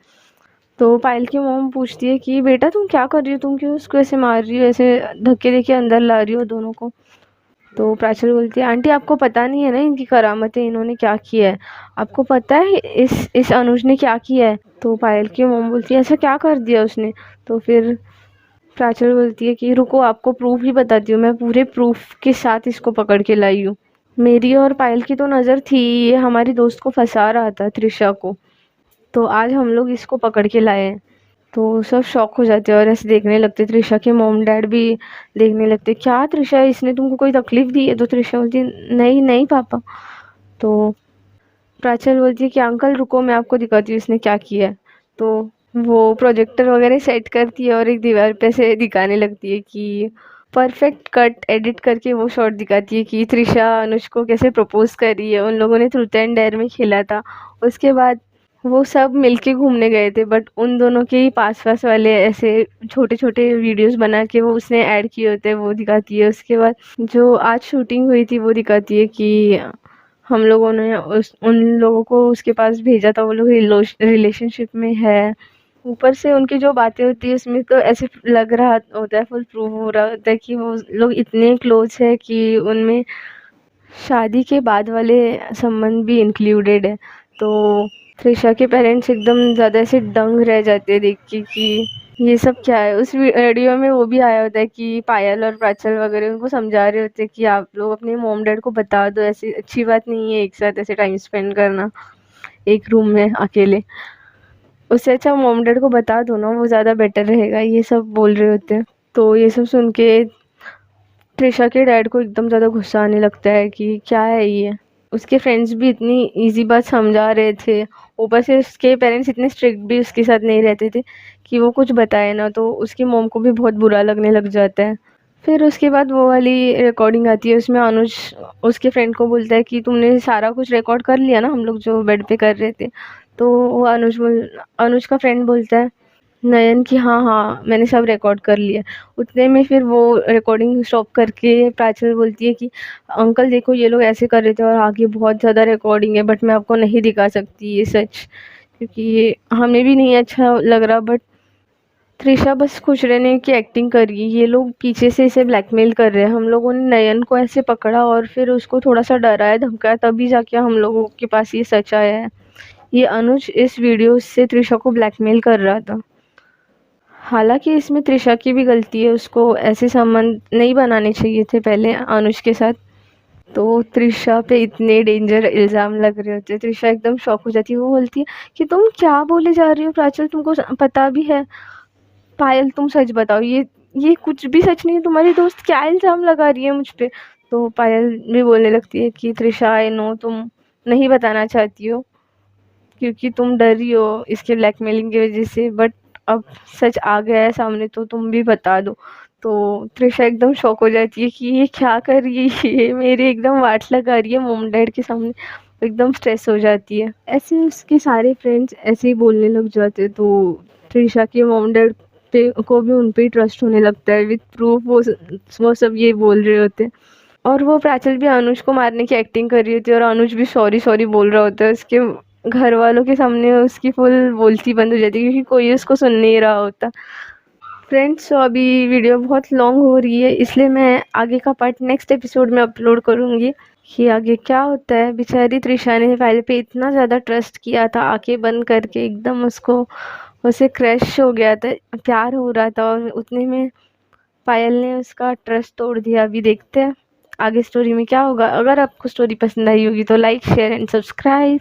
तो पायल की मॉम पूछती है कि बेटा तुम क्या कर रही हो, तुम क्यों उसको ऐसे मार रही हो, ऐसे धक्के देके अंदर ला रही हो दोनों को। तो प्राचल बोलती है, आंटी आपको पता नहीं है ना इनकी करामतें, इन्होंने क्या किया है, आपको पता है इस अनुज ने क्या किया है। तो पायल की मॉम बोलती है, ऐसा क्या कर दिया उसने। तो फिर प्राचल बोलती है कि रुको आपको प्रूफ ही बताती हूँ, मैं पूरे प्रूफ के साथ इसको पकड़ के लाई हूँ। मेरी और पायल की तो नज़र थी, ये हमारी दोस्त को फंसा रहा था त्रिशा को, तो आज हम लोग इसको पकड़ के लाए हैं। तो सब शॉक हो जाते हैं और ऐसे देखने लगते, त्रिशा के मॉम डैड भी देखने लगते, क्या त्रिशा इसने तुमको कोई तकलीफ दी है? तो त्रिशा बोलती नहीं नहीं पापा। तो प्राचल बोलती है कि अंकल रुको मैं आपको दिखाती हूँ इसने क्या किया है। तो वो प्रोजेक्टर वगैरह सेट करती है और एक दीवार पे से दिखाने लगती है कि परफेक्ट कट एडिट करके वो शॉट दिखाती है कि त्रिशा अनुज को कैसे प्रपोज कर रही है। उन लोगों ने ट्रूथ एंड डेयर में खेला था, उसके बाद वो सब मिलके घूमने गए थे, बट उन दोनों के ही पास पास वाले ऐसे छोटे छोटे वीडियोस बना के वो उसने ऐड किए होते हैं, वो दिखाती है। उसके बाद जो आज शूटिंग हुई थी वो दिखाती है कि हम लोगों ने उन लोगों को उसके पास भेजा था, वो लोग रिलेशनशिप में है। ऊपर से उनकी जो बातें होती है उसमें तो ऐसे लग रहा होता है, फुल प्रूव हो रहा होता है कि वो लोग इतने क्लोज है कि उनमें शादी के बाद वाले संबंध भी इंक्लूडेड है। तो त्रिशा के पेरेंट्स एकदम ज़्यादा ऐसे दंग रह जाते हैं देख के कि ये सब क्या है। उस वीडियो में वो भी आया होता है कि पायल और प्राचल वगैरह उनको समझा रहे होते हैं कि आप लोग अपने मॉम डैड को बता दो, ऐसी अच्छी बात नहीं है एक साथ ऐसे टाइम स्पेंड करना एक रूम में अकेले, उससे अच्छा मॉम डैड को बता दो ना, वो ज़्यादा बेटर रहेगा, ये सब बोल रहे होते हैं। तो ये सब सुन के त्रिशा के डैड को एकदम ज़्यादा गुस्सा आने लगता है कि क्या है ये। उसके फ्रेंड्स भी इतनी इजी बात समझा रहे थे, ऊपर से उसके पेरेंट्स इतने स्ट्रिक्ट भी उसके साथ नहीं रहते थे कि वो कुछ बताए ना, तो उसकी मॉम को भी बहुत बुरा लगने लग जाता है। फिर उसके बाद वो वाली रिकॉर्डिंग आती है, उसमें अनुज उसके फ्रेंड को बोलता है कि तुमने सारा कुछ रिकॉर्ड कर लिया ना, हम लोग जो बेड पे कर रहे थे। तो वो अनुज का फ्रेंड बोलता है नयन कि हाँ हाँ मैंने सब रिकॉर्ड कर लिया। उतने में फिर वो रिकॉर्डिंग स्टॉप करके प्राचल बोलती है कि अंकल देखो ये लोग ऐसे कर रहे थे और आगे बहुत ज़्यादा रिकॉर्डिंग है, बट मैं आपको नहीं दिखा सकती ये सच, क्योंकि ये हमें भी नहीं अच्छा लग रहा। बट त्रिशा बस खुश रहने की एक्टिंग कर रही है, ये लोग पीछे से इसे ब्लैकमेल कर रहे हैं। हम लोगों ने नयन को ऐसे पकड़ा और फिर उसको थोड़ा सा डराया धमकाया, तभी जाके हम लोगों के पास ये सच आया है। ये अनुज इस वीडियो से त्रिशा को ब्लैकमेल कर रहा था। हालांकि इसमें त्रिशा की भी गलती है, उसको ऐसे संबंध नहीं बनाने चाहिए थे पहले अनुज के साथ। तो त्रिशा पे इतने डेंजर इल्ज़ाम लग रहे होते हैं, त्रिशा एकदम शॉक हो जाती है। वो बोलती है कि तुम क्या बोले जा रही हो प्राचल, तुमको पता भी है। पायल तुम सच बताओ, ये कुछ भी सच नहीं है, तुम्हारी दोस्त क्या इल्ज़ाम लगा रही है मुझ पे। तो पायल भी बोलने लगती है कि त्रिशा आई नो तुम नहीं बताना चाहती हो क्योंकि तुम डर रही हो इसके ब्लैकमेलिंग की वजह से, बट अब सच आ गया है सामने तो तुम भी बता दो। तो त्रिशा एकदम शॉक हो जाती है कि ये क्या कर रही है, ये मेरे एकदम वाट लगा रही है मॉम डैड के सामने, एकदम स्ट्रेस हो जाती है। ऐसे उसके सारे फ्रेंड्स ऐसे ही बोलने लग जाते, तो त्रिशा के मॉम डैड पे को भी उन पे ही ट्रस्ट होने लगता है, विथ प्रूफ वो सब ये बोल रहे होते हैं। और वो प्राचल भी अनुज को मारने की एक्टिंग कर रही होती है और अनुज भी सॉरी सॉरी बोल रहा होता है। उसके घर वालों के सामने उसकी फुल बोलती बंद हो जाती है क्योंकि कोई उसको सुन नहीं रहा होता। फ्रेंड्स तो अभी वीडियो बहुत लॉन्ग हो रही है, इसलिए मैं आगे का पार्ट नेक्स्ट एपिसोड में अपलोड करूँगी कि आगे क्या होता है। बेचारी त्रिशा ने पायल पे इतना ज़्यादा ट्रस्ट किया था, आंखें बंद करके एकदम उसको उसे क्रश हो गया था, प्यार हो रहा था, और उतने में पायल ने उसका ट्रस्ट तोड़ दिया। अभी देखते हैं आगे स्टोरी में क्या होगा। अगर आपको स्टोरी पसंद आई होगी तो लाइक शेयर एंड सब्सक्राइब।